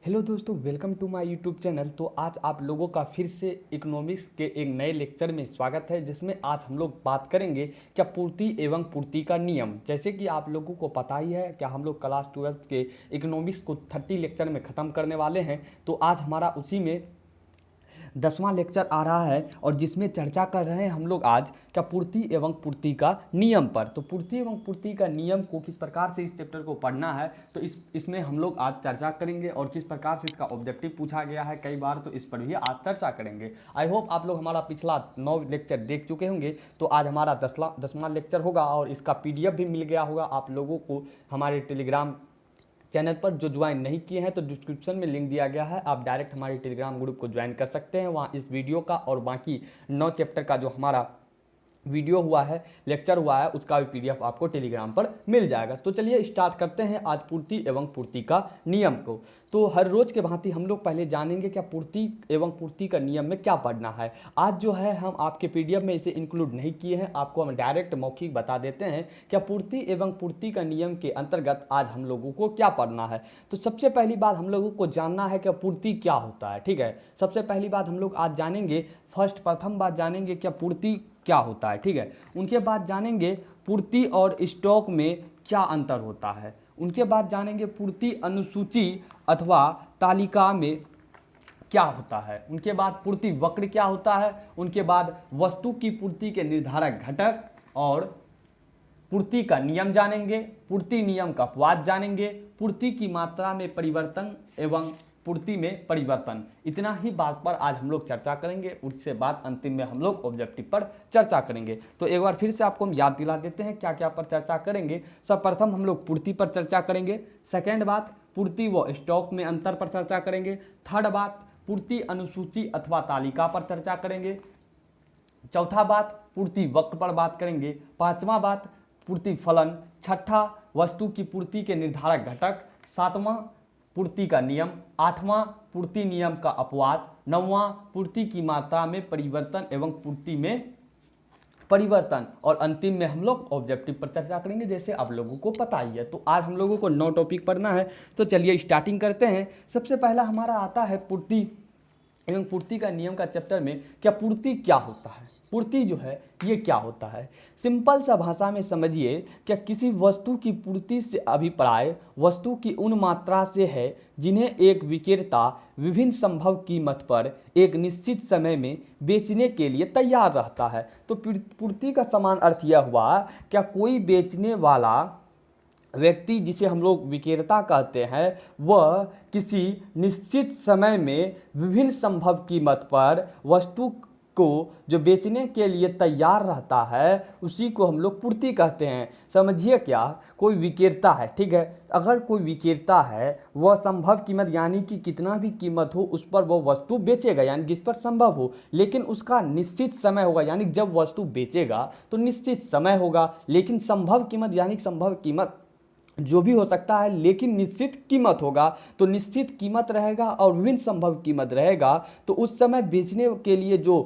Hello दोस्तों, welcome to my YouTube channel. तो आज आप लोगों का फिर से इकोनॉमिक्स के एक नए लेक्चर में स्वागत है, जिसमें आज हम लोग बात करेंगे क्या पूर्ति एवं पूर्ति का नियम। जैसे कि आप लोगों को पता ही है क्या हम लोग क्लास 12 के इकोनॉमिक्स को 30 लेक्चर में ख़त्म करने वाले हैं। तो आज हमारा उसी में 10वां लेक्चर आ रहा है और जिसमें चर्चा कर रहे हैं हम लोग आज क्या पूर्ति एवं पूर्ति का नियम पर। तो पूर्ति एवं पूर्ति का नियम को किस प्रकार से इस चैप्टर को पढ़ना है, तो इसमें हम लोग आज चर्चा करेंगे और किस प्रकार से इसका ऑब्जेक्टिव पूछा गया है कई बार, तो इस पर भी आज चर्चा करेंगे। आई होप आप लोग हमारा पिछला 9 लेक्चर देख चुके होंगे। तो आज हमारा 10वां लेक्चर होगा और इसका PDF भी मिल गया होगा आप लोगों को हमारे टेलीग्राम चैनल पर। जो ज्वाइन नहीं किए हैं तो डिस्क्रिप्शन में लिंक दिया गया है, आप डायरेक्ट हमारे टेलीग्राम ग्रुप को ज्वाइन कर सकते हैं। वहाँ इस वीडियो का और बाकी 9 चैप्टर का जो हमारा वीडियो हुआ है, लेक्चर हुआ है, उसका भी PDF आपको टेलीग्राम पर मिल जाएगा। तो चलिए स्टार्ट करते हैं आज पूर्ति एवं पूर्ति का नियम को। तो हर रोज के भांति हम लोग पहले जानेंगे क्या पूर्ति एवं पूर्ति का नियम में क्या पढ़ना है। आज जो है हम आपके PDF में इसे इंक्लूड नहीं किए हैं, आपको हम डायरेक्ट मौखिक बता देते हैं क्या पूर्ति एवं पूर्ति का नियम के अंतर्गत आज हम लोगों को क्या पढ़ना है। तो सबसे पहली बात हम लोगों को जानना है कि पूर्ति क्या होता है। ठीक है, सबसे पहली बात हम लोग आज जानेंगे, प्रथम बात जानेंगे क्या पूर्ति क्या होता है। ठीक है, उनके बाद जानेंगे पूर्ति और स्टॉक में क्या अंतर होता है। उनके बाद जानेंगे पूर्ति अनुसूची अथवा तालिका में क्या होता है। उनके बाद पूर्ति वक्र क्या होता है। उनके बाद वस्तु की पूर्ति के निर्धारक घटक और पूर्ति का नियम जानेंगे। पूर्ति नियम का अपवाद जानेंगे। पूर्ति की मात्रा में परिवर्तन एवं पूर्ति में परिवर्तन, इतना ही बात पर आज हम लोग चर्चा करेंगे। उससे बाद अंतिम में हम लोग ऑब्जेक्टिव पर चर्चा करेंगे। तो एक बार फिर से आपको हम याद दिला देते हैं क्या क्या पर चर्चा करेंगे। सर्वप्रथम हम लोग पूर्ति पर चर्चा करेंगे। सेकेंड बात पूर्ति व स्टॉक में अंतर पर चर्चा करेंगे। थर्ड बात पूर्ति अनुसूची अथवा तालिका पर चर्चा करेंगे। चौथा बात पूर्ति वक्र पर बात करेंगे। पांचवा बात पूर्ति फलन। छठा वस्तु की पूर्ति के निर्धारक घटक। सातवां पूर्ति का नियम। आठवां पूर्ति नियम का अपवाद। नौवां पूर्ति की मात्रा में परिवर्तन एवं पूर्ति में परिवर्तन, और अंतिम में हम लोग ऑब्जेक्टिव पर चर्चा करेंगे, जैसे आप लोगों को पता ही है। तो आज हम लोगों को 9 टॉपिक पढ़ना है। तो चलिए स्टार्टिंग करते हैं। सबसे पहला हमारा आता है पूर्ति एवं पूर्ति का नियम का चैप्टर में क्या पूर्ति क्या होता है। पूर्ति जो है ये क्या होता है, सिंपल सा भाषा में समझिए, क्या किसी वस्तु की पूर्ति से अभिप्राय वस्तु की उन मात्रा से है जिन्हें एक विक्रेता विभिन्न संभव कीमत पर एक निश्चित समय में बेचने के लिए तैयार रहता है। तो पूर्ति का समान अर्थ यह हुआ क्या कोई बेचने वाला व्यक्ति, जिसे हम लोग विक्रेता कहते हैं, वह किसी निश्चित समय में विभिन्न संभव कीमत पर वस्तु को जो बेचने के लिए तैयार रहता है, उसी को हम लोग पूर्ति कहते हैं। समझिए क्या, कोई विक्रेता है, ठीक है, अगर कोई विक्रेता है वह संभव कीमत यानी कि कितना भी कीमत हो उस पर वो वस्तु बेचेगा, यानी जिस पर संभव हो, लेकिन उसका निश्चित समय होगा, यानी जब वस्तु बेचेगा तो निश्चित समय होगा। लेकिन संभव कीमत यानी संभव कीमत जो भी हो सकता है, लेकिन निश्चित कीमत होगा। तो निश्चित कीमत रहेगा और विभिन्न संभव कीमत रहेगा। तो उस समय बेचने के लिए जो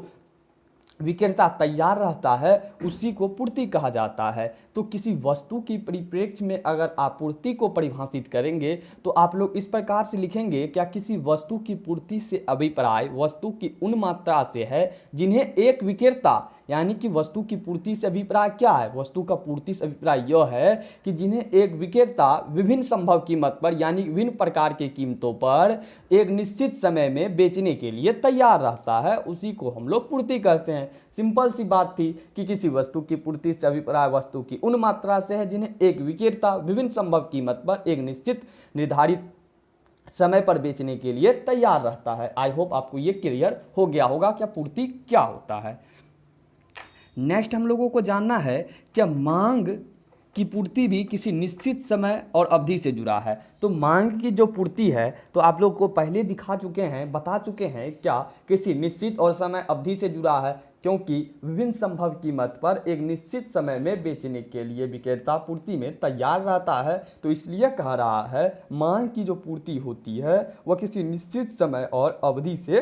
विक्रेता तैयार रहता है उसी को पूर्ति कहा जाता है। तो किसी वस्तु की परिप्रेक्ष्य में अगर आप पूर्ति को परिभाषित करेंगे तो आप लोग इस प्रकार से लिखेंगे, क्या किसी वस्तु की पूर्ति से अभिप्राय वस्तु की उन मात्रा से है जिन्हें एक विक्रेता, यानी कि वस्तु की पूर्ति से अभिप्राय क्या है, वस्तु का पूर्ति से अभिप्राय यह है कि जिन्हें एक विक्रेता विभिन्न संभव कीमत पर यानी विभिन्न प्रकार के कीमतों पर एक निश्चित समय में बेचने के लिए तैयार रहता है, उसी को हम लोग पूर्ति कहते हैं। सिंपल सी बात थी कि किसी वस्तु की पूर्ति से अभिप्राय वस्तु की उन मात्रा से है जिन्हें एक विक्रेता विभिन्न संभव कीमत पर एक निश्चित निर्धारित समय पर बेचने के लिए तैयार रहता है। आई होप आपको ये क्लियर हो गया होगा क्या पूर्ति क्या होता है। नेक्स्ट हम लोगों को जानना है क्या मांग की पूर्ति भी किसी निश्चित समय और अवधि से जुड़ा है। तो मांग की जो पूर्ति है तो आप लोग को पहले दिखा चुके हैं, बता चुके हैं क्या किसी निश्चित और समय अवधि से जुड़ा है, क्योंकि विभिन्न संभव कीमत पर एक निश्चित समय में बेचने के लिए विक्रेता पूर्ति में तैयार रहता है। तो इसलिए कह रहा है मांग की जो पूर्ति होती है वह किसी निश्चित समय और अवधि से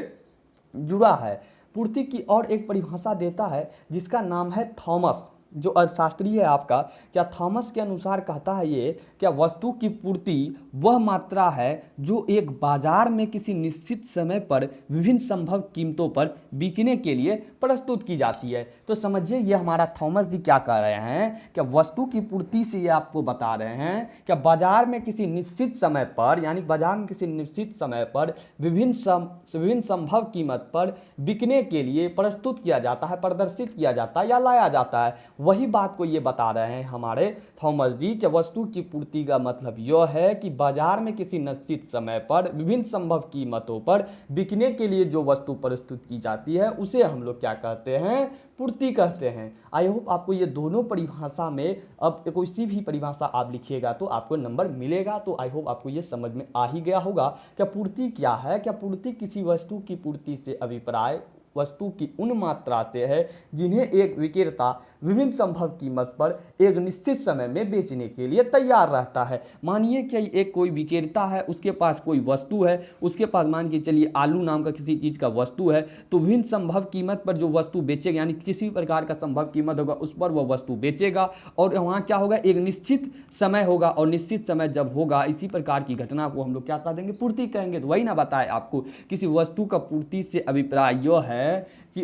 जुड़ा है। पूर्ति की और एक परिभाषा देता है जिसका नाम है थॉमस। जो अर्थशास्त्री है आपका, क्या थॉमस के अनुसार कहता है ये, क्या वस्तु की पूर्ति वह मात्रा है जो एक बाजार में किसी निश्चित समय पर विभिन्न संभव कीमतों पर बिकने के लिए प्रस्तुत की जाती है। तो समझिए ये हमारा थॉमस जी क्या कह रहे हैं, क्या वस्तु की पूर्ति से ये आपको बता रहे हैं क्या बाजार में किसी निश्चित समय पर, यानी बाजार में किसी निश्चित समय पर विभिन्न संभव कीमत पर बिकने के लिए प्रस्तुत किया जाता है, प्रदर्शित किया जाता है या लाया जाता है। वही बात को ये बता रहे हैं हमारे थॉमस जी कि वस्तु की पूर्ति का मतलब यह है कि बाजार में किसी निश्चित समय पर विभिन्न संभव कीमतों पर बिकने के लिए जो वस्तु प्रस्तुत की जाती है उसे हम लोग क्या कहते हैं, पूर्ति कहते हैं। आई होप आपको ये दोनों परिभाषा में, अब कोई भी परिभाषा आप लिखिएगा तो आपको नंबर मिलेगा। तो आई होप आपको ये समझ में आ ही गया होगा क्या पूर्ति क्या है। क्या पूर्ति किसी वस्तु की पूर्ति से अभिप्राय वस्तु की उन मात्रा से है जिन्हें एक विक्रेता विभिन्न संभव कीमत पर एक निश्चित समय में बेचने के लिए तैयार रहता है। मानिए कि एक कोई विक्रेता है, उसके पास कोई वस्तु है, उसके पास मान के चलिए आलू नाम का किसी चीज़ का वस्तु है, तो विभिन्न संभव कीमत पर जो वस्तु बेचेगा, यानी किसी प्रकार का संभव कीमत होगा उस पर वह वस्तु बेचेगा, और वहाँ क्या होगा, एक निश्चित समय होगा, और निश्चित समय जब होगा इसी प्रकार की घटना को हम लोग क्या कह देंगे, पूर्ति कहेंगे। तो वही ना बताए आपको, किसी वस्तु का पूर्ति से अभिप्राय यह है कि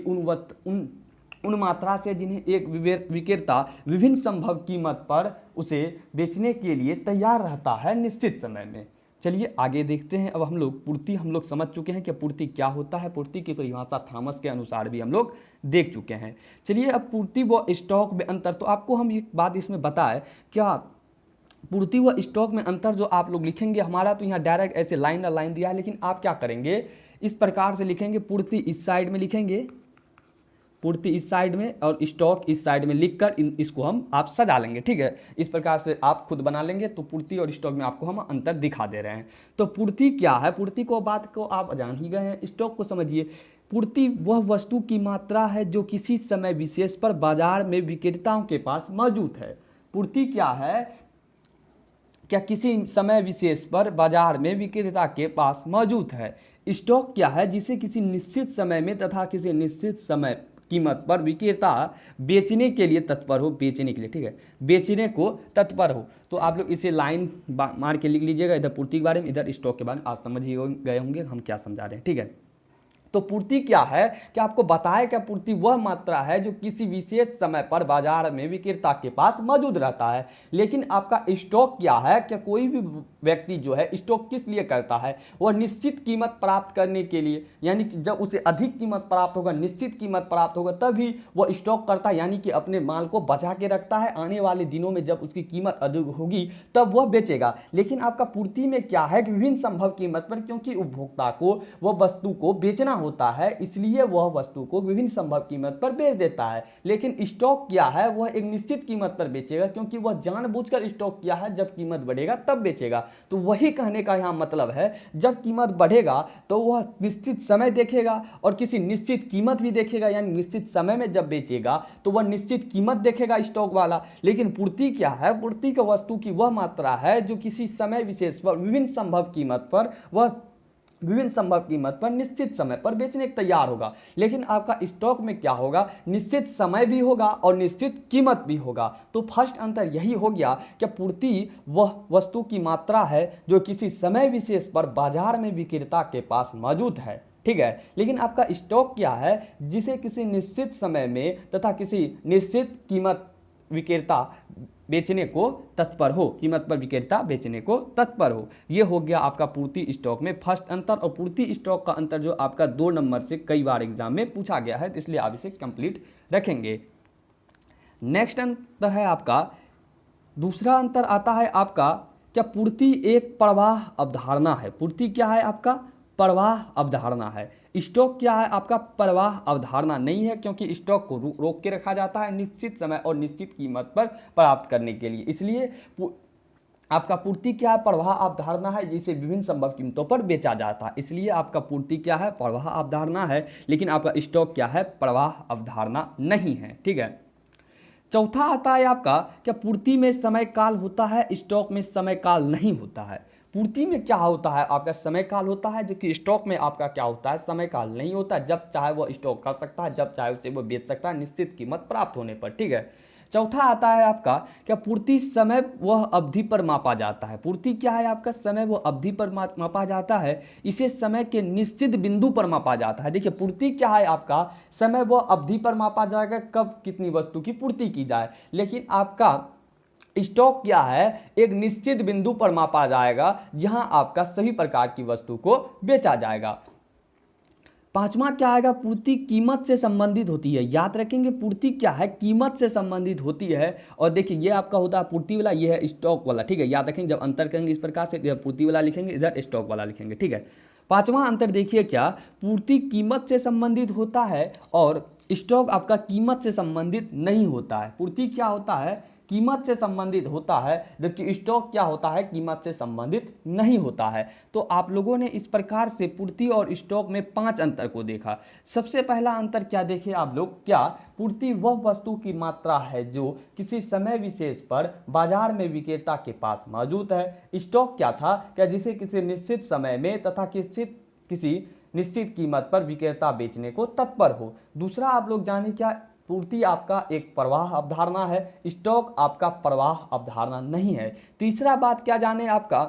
उन मात्रा से जिन्हें एक विक्रेता विभिन्न संभव कीमत पर उसे बेचने के लिए तैयार रहता है निश्चित समय में। चलिए आगे देखते हैं। अब हम लोग पूर्ति हम लोग समझ चुके हैं कि पूर्ति क्या होता है, पूर्ति की परिभाषा थॉमस के अनुसार भी हम लोग देख चुके हैं। चलिए अब पूर्ति व स्टॉक में अंतर, तो आपको हम एक बात इसमें बताएं, क्या पूर्ति व स्टॉक में अंतर जो आप लोग लिखेंगे, हमारा तो यहाँ डायरेक्ट ऐसे लाइन ना लाइन दिया है, लेकिन आप क्या करेंगे, इस प्रकार से लिखेंगे, पूर्ति इस साइड में लिखेंगे, पूर्ति इस साइड में और स्टॉक इस साइड में लिखकर इसको हम आप सजा लेंगे। ठीक है, इस प्रकार से आप खुद बना लेंगे। तो पूर्ति और स्टॉक में आपको हम अंतर दिखा दे रहे हैं। तो पूर्ति क्या है, पूर्ति को बात को आप जान ही गए हैं। स्टॉक को समझिए, पूर्ति वह वस्तु की मात्रा है जो किसी समय विशेष पर बाजार में विक्रेताओं के पास मौजूद है। पूर्ति क्या है, क्या किसी समय विशेष पर बाजार में विक्रेता के पास मौजूद है। स्टॉक क्या है, जिसे किसी निश्चित समय में तथा किसी निश्चित समय कीमत पर विक्रेता बेचने के लिए तत्पर हो, बेचने के लिए, ठीक है, बेचने को तत्पर हो। तो आप लोग इसे लाइन मार के लिख लीजिएगा, इधर पूर्ति के बारे में, इधर स्टॉक के बारे में। आज समझ ही गए होंगे हम क्या समझा रहे हैं। ठीक है, तो पूर्ति क्या है, क्या आपको बताया, क्या पूर्ति वह मात्रा है जो किसी विशेष समय पर बाजार में विक्रेता के पास मौजूद रहता है। लेकिन आपका स्टॉक क्या है, क्या कोई भी व्यक्ति जो है स्टॉक किस लिए करता है, वह निश्चित कीमत प्राप्त करने के लिए, यानी कि जब उसे अधिक कीमत प्राप्त होगा, निश्चित कीमत प्राप्त होगा, तभी वह स्टॉक करता है, यानी कि अपने माल को बचा के रखता है। आने वाले दिनों में जब उसकी कीमत अधिक होगी तब वह बेचेगा। लेकिन आपका पूर्ति में क्या है कि विभिन्न संभव कीमत पर, क्योंकि उपभोक्ता को वह वस्तु को बेचना होता है, इसलिए वह वस्तु को विभिन्न संभव कीमत पर बेच देता है। लेकिन स्टॉक क्या है, वह एक निश्चित कीमत पर बेचेगा, क्योंकि वह जानबूझकर स्टॉक किया है, जब कीमत बढ़ेगा तब बेचेगा। तो वही कहने का यहाँ मतलब है, जब कीमत बढ़ेगा तो वह निश्चित समय देखेगा और किसी निश्चित कीमत भी देखेगा, यानी निश्चित समय में जब बेचेगा तो वह निश्चित कीमत देखेगा स्टॉक वाला। लेकिन पूर्ति क्या है, पूर्ति का वस्तु की वह मात्रा है जो किसी समय विशेष पर विभिन्न संभव कीमत पर, वह विभिन्न संभव कीमत पर निश्चित समय पर बेचने के तैयार होगा। लेकिन आपका स्टॉक में क्या होगा, निश्चित समय भी होगा और निश्चित कीमत भी होगा। तो फर्स्ट अंतर यही हो गया कि पूर्ति वह वस्तु की मात्रा है जो किसी समय विशेष पर बाजार में विक्रेता के पास मौजूद है। ठीक है, लेकिन आपका स्टॉक क्या है, जिसे किसी निश्चित समय में तथा किसी निश्चित कीमत विक्रेता बेचने को तत्पर हो, कीमत पर विक्रेता बेचने को तत्पर हो। यह हो गया आपका पूर्ति स्टॉक में फर्स्ट अंतर। और पूर्ति स्टॉक का अंतर जो आपका 2 नंबर से कई बार एग्जाम में पूछा गया है, तो इसलिए आप इसे कंप्लीट रखेंगे। नेक्स्ट अंतर है आपका, दूसरा अंतर आता है आपका, क्या पूर्ति एक प्रवाह अवधारणा है। पूर्ति क्या है आपका, प्रवाह अवधारणा है। स्टॉक क्या है आपका, प्रवाह अवधारणा नहीं है, क्योंकि स्टॉक को रोक के रखा जाता है निश्चित समय और निश्चित कीमत पर प्राप्त करने के लिए। इसलिए आपका पूर्ति क्या है, प्रवाह अवधारणा है, जिसे विभिन्न संभव कीमतों पर बेचा जाता है। इसलिए आपका पूर्ति क्या है, प्रवाह अवधारणा है। लेकिन आपका स्टॉक क्या है, प्रवाह अवधारणा नहीं है। ठीक है, चौथा आता है आपका, क्या पूर्ति में समय काल होता है, स्टॉक में समय काल नहीं होता है। पूर्ति में क्या होता है, आपका समय काल होता है, जबकि स्टॉक में आपका क्या होता है, समय काल नहीं होता है। जब चाहे वो स्टॉक कर सकता है, जब चाहे उसे वो बेच सकता है निश्चित कीमत प्राप्त होने पर। ठीक है, चौथा आता है आपका क्या पूर्ति समय वह अवधि पर मापा जाता है। पूर्ति क्या है आपका, समय वह अवधि पर मापा जाता है, इसे समय के निश्चित बिंदु पर मापा जाता है। देखिए पूर्ति क्या है आपका, समय वह अवधि पर मापा जाएगा कब कितनी वस्तु की पूर्ति की जाए, लेकिन आपका स्टॉक क्या है, एक निश्चित बिंदु पर मापा जाएगा जहां आपका सभी प्रकार की वस्तु को बेचा जाएगा। पांचवा क्या आएगा, पूर्ति कीमत से संबंधित होती है। याद रखेंगे पूर्ति क्या है, कीमत से संबंधित होती है। और देखिए ये आपका होता है पूर्ति वाला, ये है स्टॉक वाला, ठीक है। याद रखेंगे जब अंतर करेंगे इस प्रकार से, इधर पूर्ति वाला लिखेंगे, इधर स्टॉक वाला लिखेंगे, ठीक है। पांचवा अंतर देखिए क्या, पूर्ति कीमत से संबंधित होता है और स्टॉक आपका कीमत से संबंधित नहीं होता है। पूर्ति क्या होता है, कीमत से संबंधित होता है, जबकि स्टॉक क्या होता है, कीमत से संबंधित नहीं होता है। तो आप लोगों ने इस प्रकार से पूर्ति और स्टॉक में 5 अंतर को देखा। सबसे पहला अंतर क्या देखे आप लोग, क्या पूर्ति वह वस्तु की मात्रा है जो किसी समय विशेष पर बाजार में विक्रेता के पास मौजूद है। स्टॉक क्या था, क्या जिसे किसी निश्चित समय में तथा किसी निश्चित कीमत पर विक्रेता बेचने को तत्पर हो। दूसरा आप लोग जाने क्या, पूर्ति आपका एक प्रवाह अवधारणा है, स्टॉक आपका प्रवाह अवधारणा नहीं है। तीसरा बात क्या जाने आपका,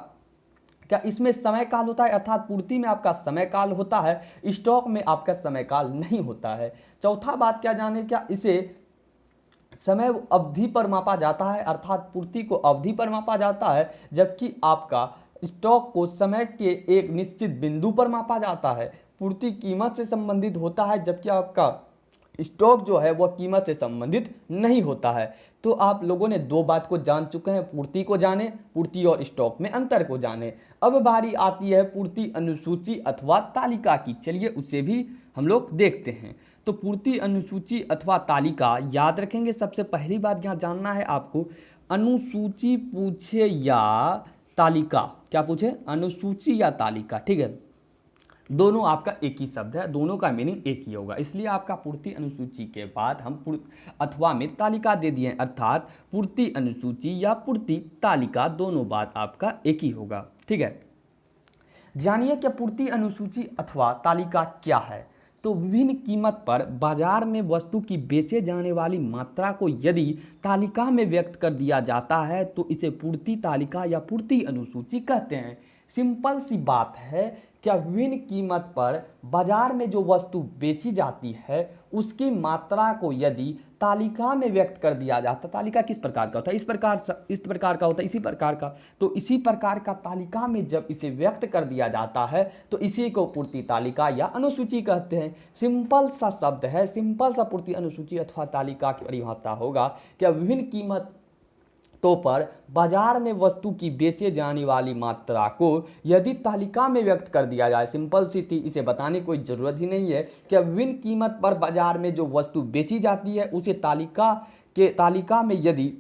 क्या इसमें समय काल होता है, अर्थात पूर्ति में आपका समय काल होता है, स्टॉक में आपका समय काल नहीं होता है। चौथा बात क्या जाने, क्या इसे समय अवधि पर मापा जाता है, अर्थात पूर्ति को अवधि पर मापा जाता है, जबकि आपका स्टॉक को समय के एक निश्चित बिंदु पर मापा जाता है। पूर्ति कीमत से संबंधित होता है, जबकि आपका स्टॉक जो है वह कीमत से संबंधित नहीं होता है। तो आप लोगों ने 2 बात को जान चुके हैं, पूर्ति को जाने, पूर्ति और स्टॉक में अंतर को जाने। अब बारी आती है पूर्ति अनुसूची अथवा तालिका की, चलिए उसे भी हम लोग देखते हैं। तो पूर्ति अनुसूची अथवा तालिका, याद रखेंगे सबसे पहली बात यहाँ जानना है आपको, अनुसूची पूछे या तालिका, क्या पूछे, अनुसूची या तालिका, ठीक है। दोनों आपका एक ही शब्द है, दोनों का मीनिंग एक ही होगा, इसलिए आपका पूर्ति अनुसूची के बाद हम अथवा में तालिका दे दिए, अर्थात पूर्ति अनुसूची या पूर्ति तालिका दोनों बात आपका एक ही होगा, ठीक है। जानिए कि पूर्ति अनुसूची अथवा तालिका क्या है। तो विभिन्न कीमत पर बाजार में वस्तु की बेचे जाने वाली मात्रा को यदि तालिका में व्यक्त कर दिया जाता है तो इसे पूर्ति तालिका या पूर्ति अनुसूची कहते हैं। सिंपल सी बात है, क्या विभिन्न कीमत पर बाजार में जो वस्तु बेची जाती है उसकी मात्रा को यदि तालिका में व्यक्त कर दिया जाता, तालिका किस प्रकार का होता है, इस प्रकार का होता है, इसी प्रकार का, तो इसी प्रकार का तालिका में जब इसे व्यक्त कर दिया जाता है तो इसी को पूर्ति तालिका या अनुसूची कहते हैं। सिंपल सा शब्द है, सिंपल सा पूर्ति अनुसूची अथवा तालिका की परिभाषा होगा, क्या विभिन्न कीमत तो पर बाजार में वस्तु की बेचे जाने वाली मात्रा को यदि तालिका में व्यक्त कर दिया जाए, सिंपल सी थी, इसे बताने कोई ज़रूरत ही नहीं है, कि विभिन्न कीमत पर बाजार में जो वस्तु बेची जाती है उसे तालिका में यदि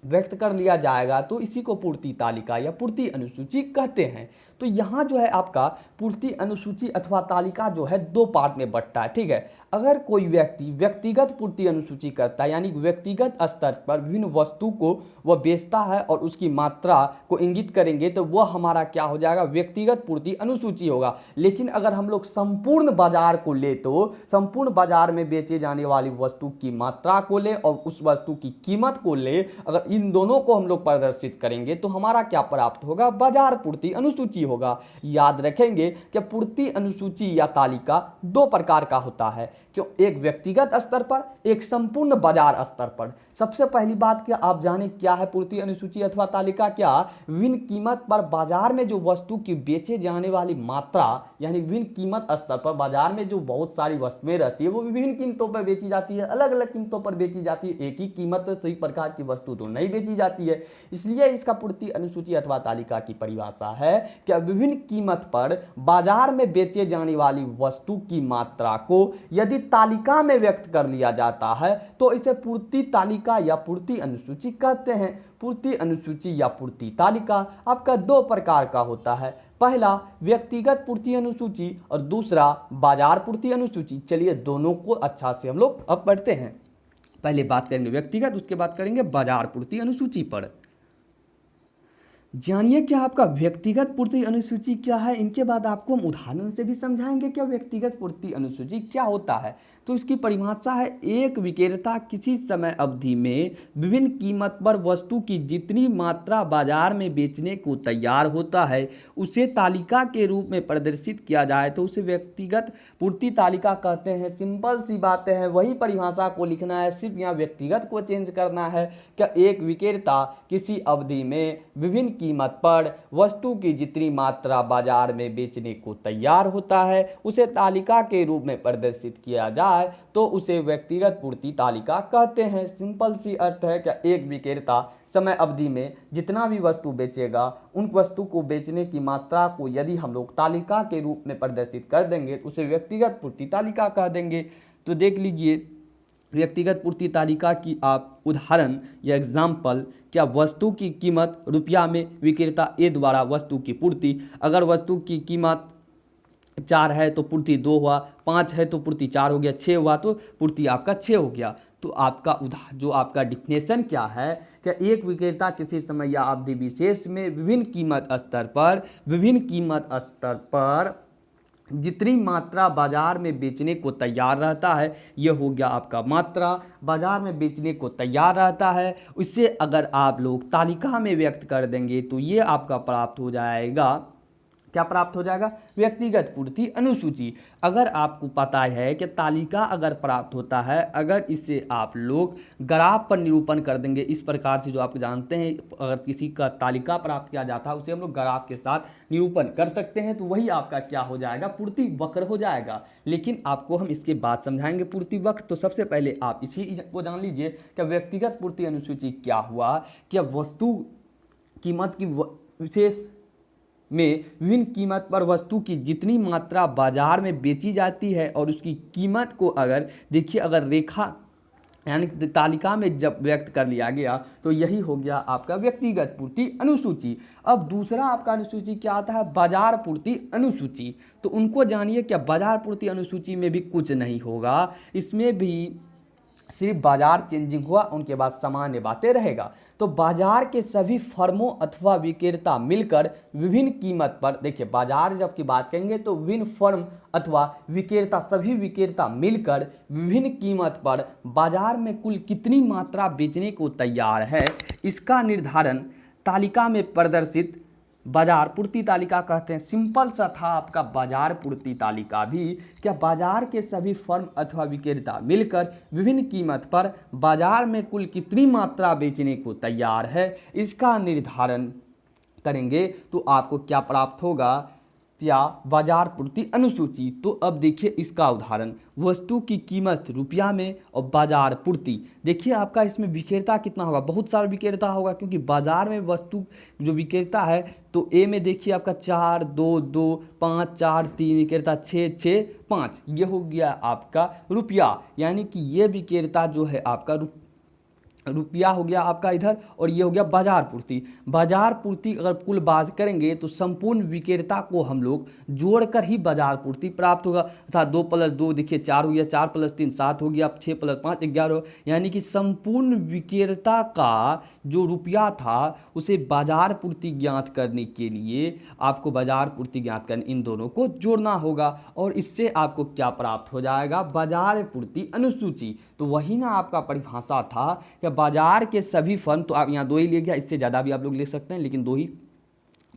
व्यक्त कर लिया जाएगा तो इसी को पूर्ति तालिका या पूर्ति अनुसूची कहते हैं। तो यहाँ जो है आपका पूर्ति अनुसूची अथवा तालिका जो है 2 पार्ट में बंटता है, ठीक है। अगर कोई व्यक्ति व्यक्तिगत पूर्ति अनुसूची करता है, यानी व्यक्तिगत स्तर पर विभिन्न वस्तु को वह बेचता है और उसकी मात्रा को इंगित करेंगे तो वह हमारा क्या हो जाएगा, व्यक्तिगत पूर्ति अनुसूची होगा। लेकिन अगर हम लोग संपूर्ण बाजार को ले तो संपूर्ण बाजार में बेचे जाने वाली वस्तु की मात्रा को ले और उस वस्तु की कीमत को ले, अगर इन दोनों को हम लोग प्रदर्शित करेंगे तो हमारा क्या प्राप्त होगा, बाजार पूर्ति अनुसूची होगा। याद रखेंगे कि पूर्ति अनुसूची या तालिका 2 प्रकार का होता है, क्यों, एक व्यक्तिगत स्तर पर, एक संपूर्ण बाजार स्तर पर। सबसे पहली बात क्या आप जाने क्या है पूर्ति अनुसूची अथवा तालिका, क्या विभिन्न कीमत पर बाजार में जो वस्तु की बेचे जाने वाली मात्रा, यानी विभिन्न कीमत स्तर पर बाजार में जो बहुत सारी वस्तुएं रहती है वो विभिन्न कीमतों पर बेची जाती है, अलग अलग कीमतों पर बेची जाती है, एक ही कीमत पर सही प्रकार की वस्तु तो नहीं बेची जाती है। इसलिए इसका पूर्ति अनुसूची अथवा तालिका की परिभाषा है कि विभिन्न कीमत पर बाजार में बेचे जाने वाली वस्तु की मात्रा को यदि तालिका में व्यक्त कर लिया जाता है तो इसे पूर्ति तालिका या पूर्ति अनुसूची कहते हैं। पूर्ति अनुसूची या पूर्ति तालिका आपका 2 प्रकार का होता है, पहला व्यक्तिगत पूर्ति अनुसूची और दूसरा बाजार पूर्ति अनुसूची। चलिए दोनों को अच्छा से हम लोग अब पढ़ते हैं। पहले बात करेंगे व्यक्तिगत, उसके बाद करेंगे बाजार पूर्ति अनुसूची पर। जानिए क्या आपका व्यक्तिगत पूर्ति अनुसूची क्या है। इनके बाद आपको हम उदाहरण से भी समझाएंगे क्या व्यक्तिगत पूर्ति अनुसूची क्या होता है। तो इसकी परिभाषा है, एक विक्रेता किसी समय अवधि में विभिन्न कीमत पर वस्तु की जितनी मात्रा बाजार में बेचने को तैयार होता है उसे तालिका के रूप में प्रदर्शित किया जाए तो उसे व्यक्तिगत पूर्ति तालिका कहते हैं। सिंपल सी बातें हैं, वही परिभाषा को लिखना है, सिर्फ यहाँ व्यक्तिगत को चेंज करना है। क्या एक विक्रेता किसी अवधि में विभिन्न कीमत पर वस्तु की जितनी मात्रा बाजार में बेचने को तैयार होता है उसे तालिका के रूप में प्रदर्शित किया जाए तो उसे व्यक्तिगत पूर्ति तालिका कहते हैं। सिंपल सी अर्थ है कि एक विक्रेता समय अवधि में जितना भी वस्तु बेचेगा उन वस्तु को बेचने की मात्रा को यदि हम लोग तालिका के रूप में प्रदर्शित कर देंगे तो उसे व्यक्तिगत पूर्ति तालिका कह देंगे। तो देख लीजिए व्यक्तिगत पूर्ति तालिका की आप उदाहरण या एग्जाम्पल, क्या वस्तु की कीमत रुपया में विक्रेता ए द्वारा वस्तु की पूर्ति। अगर वस्तु की कीमत 4 है तो पूर्ति 2 हुआ, 5 है तो पूर्ति 4 हो गया, 6 हुआ तो पूर्ति आपका 6 हो गया। तो आपका जो आपका डिफिनेशन क्या है, क्या एक विक्रेता किसी समय या अवधि विशेष में विभिन्न कीमत स्तर पर जितनी मात्रा बाजार में बेचने को तैयार रहता है, यह हो गया आपका मात्रा, बाजार में बेचने को तैयार रहता है, उससे अगर आप लोग तालिका में व्यक्त कर देंगे तो ये आपका प्राप्त हो जाएगा। क्या प्राप्त हो जाएगा? व्यक्तिगत पूर्ति अनुसूची। अगर आपको पता है कि तालिका अगर प्राप्त होता है, अगर इसे आप लोग ग्राफ पर निरूपण कर देंगे इस प्रकार से, जो आप जानते हैं अगर किसी का तालिका प्राप्त किया जाता है उसे हम लोग ग्राफ के साथ निरूपण कर सकते हैं, तो वही आपका क्या हो जाएगा? पूर्ति वक्र हो जाएगा। लेकिन आपको हम इसके बाद समझाएंगे पूर्ति वक्र। तो सबसे पहले आप इसी को जान लीजिए कि व्यक्तिगत पूर्ति अनुसूची क्या हुआ। क्या वस्तु कीमत की विशेष में विभिन्न कीमत पर वस्तु की जितनी मात्रा बाजार में बेची जाती है और उसकी कीमत को अगर देखिए, अगर रेखा यानी तालिका में जब व्यक्त कर लिया गया तो यही हो गया आपका व्यक्तिगत पूर्ति अनुसूची। अब दूसरा आपका अनुसूची क्या आता है? बाजार पूर्ति अनुसूची। तो उनको जानिए, क्या बाजार पूर्ति अनुसूची में भी कुछ नहीं होगा, इसमें भी सिर्फ बाजार चेंजिंग हुआ, उनके बाद सामान्य बातें रहेगा। तो बाजार के सभी फर्मों अथवा विक्रेता मिलकर विभिन्न कीमत पर, देखिए बाजार जब की बात करेंगे तो विभिन्न फर्म अथवा विक्रेता, सभी विक्रेता मिलकर विभिन्न कीमत पर बाजार में कुल कितनी मात्रा बेचने को तैयार है इसका निर्धारण तालिका में प्रदर्शित बाजार पूर्ति तालिका कहते हैं। सिंपल सा था आपका बाजार पूर्ति तालिका भी। क्या बाजार के सभी फर्म अथवा विक्रेता मिलकर विभिन्न कीमत पर बाजार में कुल कितनी मात्रा बेचने को तैयार है इसका निर्धारण करेंगे तो आपको क्या प्राप्त होगा? या बाजार पूर्ति अनुसूची। तो अब देखिए इसका उदाहरण, वस्तु की कीमत रुपया में और बाजार पूर्ति। देखिए आपका इसमें विक्रेता कितना होगा? बहुत सारा विक्रेता होगा, क्योंकि बाजार में वस्तु जो विक्रेता है तो ए में देखिए आपका 4, 2, 2, 5, 4, 3 विक्रेता, 6, 6, 5, ये हो गया आपका रुपया। यानी कि ये विक्रेता जो है आपका रुपया हो गया आपका इधर, और ये हो गया बाजार पूर्ति। बाजार पूर्ति अगर कुल बात करेंगे तो संपूर्ण विक्रेता को हम लोग जोड़कर ही बाजार पूर्ति प्राप्त होगा। अर्थात 2 + 2 देखिए 4 हो गया, 4 + 3 7 हो गया, 6 + 5 11। यानी कि संपूर्ण विक्रेता का जो रुपया था उसे बाजार पूर्ति ज्ञात करने के लिए आपको बाजार पूर्ति ज्ञात करने इन दोनों को जोड़ना होगा, और इससे आपको क्या प्राप्त हो जाएगा? बाजार पूर्ति अनुसूची। तो वही ना आपका परिभाषा था कि बाजार के सभी फर्म, तो आप यहाँ 2 ही ले गया, इससे ज़्यादा भी आप लोग ले सकते हैं लेकिन 2 ही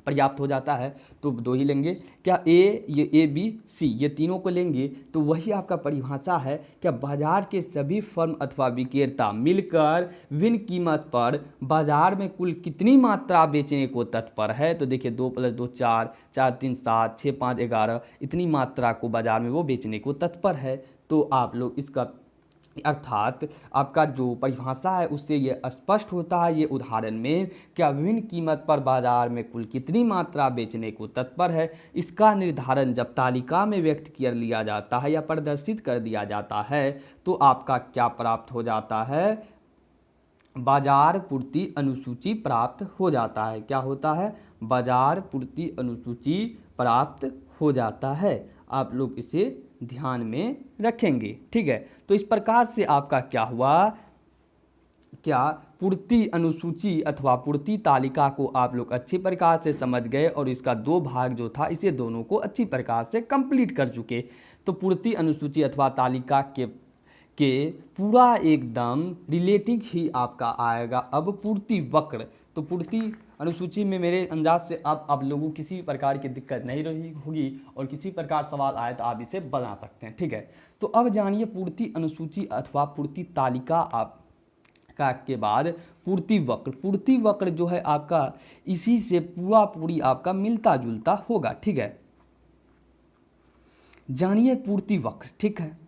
पर्याप्त हो जाता है, तो 2 ही लेंगे। क्या ये ए बी सी ये तीनों को लेंगे तो वही आपका परिभाषा है। क्या बाजार के सभी फर्म अथवा विक्रेता मिलकर विभिन्न कीमत पर बाजार में कुल कितनी मात्रा बेचने को तत्पर है? तो देखिए 2 + 2 4, 4 3 7, 6 5 11, इतनी मात्रा को बाजार में वो बेचने को तत्पर है। तो आप लोग इसका अर्थात आपका जो परिभाषा है उससे ये स्पष्ट होता है ये उदाहरण में, क्या विभिन्न कीमत पर बाजार में कुल कितनी मात्रा बेचने को तत्पर है इसका निर्धारण जब तालिका में व्यक्त कर लिया जाता है या प्रदर्शित कर दिया जाता है तो आपका क्या प्राप्त हो जाता है? बाजार पूर्ति अनुसूची प्राप्त हो जाता है। क्या होता है? बाजार पूर्ति अनुसूची प्राप्त हो जाता है। आप लोग इसे ध्यान में रखेंगे, ठीक है। तो इस प्रकार से आपका क्या हुआ? क्या पूर्ति अनुसूची अथवा पूर्ति तालिका को आप लोग अच्छी प्रकार से समझ गए और इसका दो भाग जो था इसे दोनों को अच्छी प्रकार से कंप्लीट कर चुके। तो पूर्ति अनुसूची अथवा तालिका के पूरा एकदम रिलेटिव ही आपका आएगा अब पूर्ति वक्र। तो पूर्ति अनुसूची में मेरे अंदाज से अब आप लोगों को किसी प्रकार की दिक्कत नहीं रही होगी और किसी प्रकार सवाल आए तो आप इसे बना सकते हैं, ठीक है। तो अब जानिए पूर्ति अनुसूची अथवा पूर्ति तालिका आप का के बाद पूर्ति वक्र। पूर्ति वक्र जो है आपका इसी से पूरी आपका मिलता जुलता होगा, ठीक है। जानिए पूर्ति वक्र, ठीक है।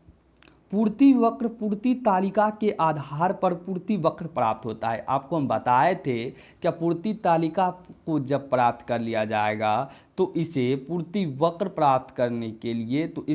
पूर्ति वक्र पूर्ति तालिका के आधार पर पूर्ति वक्र प्राप्त होता है। आपको हम बताए थे कि पूर्ति तालिका को जब प्राप्त कर लिया जाएगा तो इसे पूर्ति वक्र प्राप्त करने के लिए तो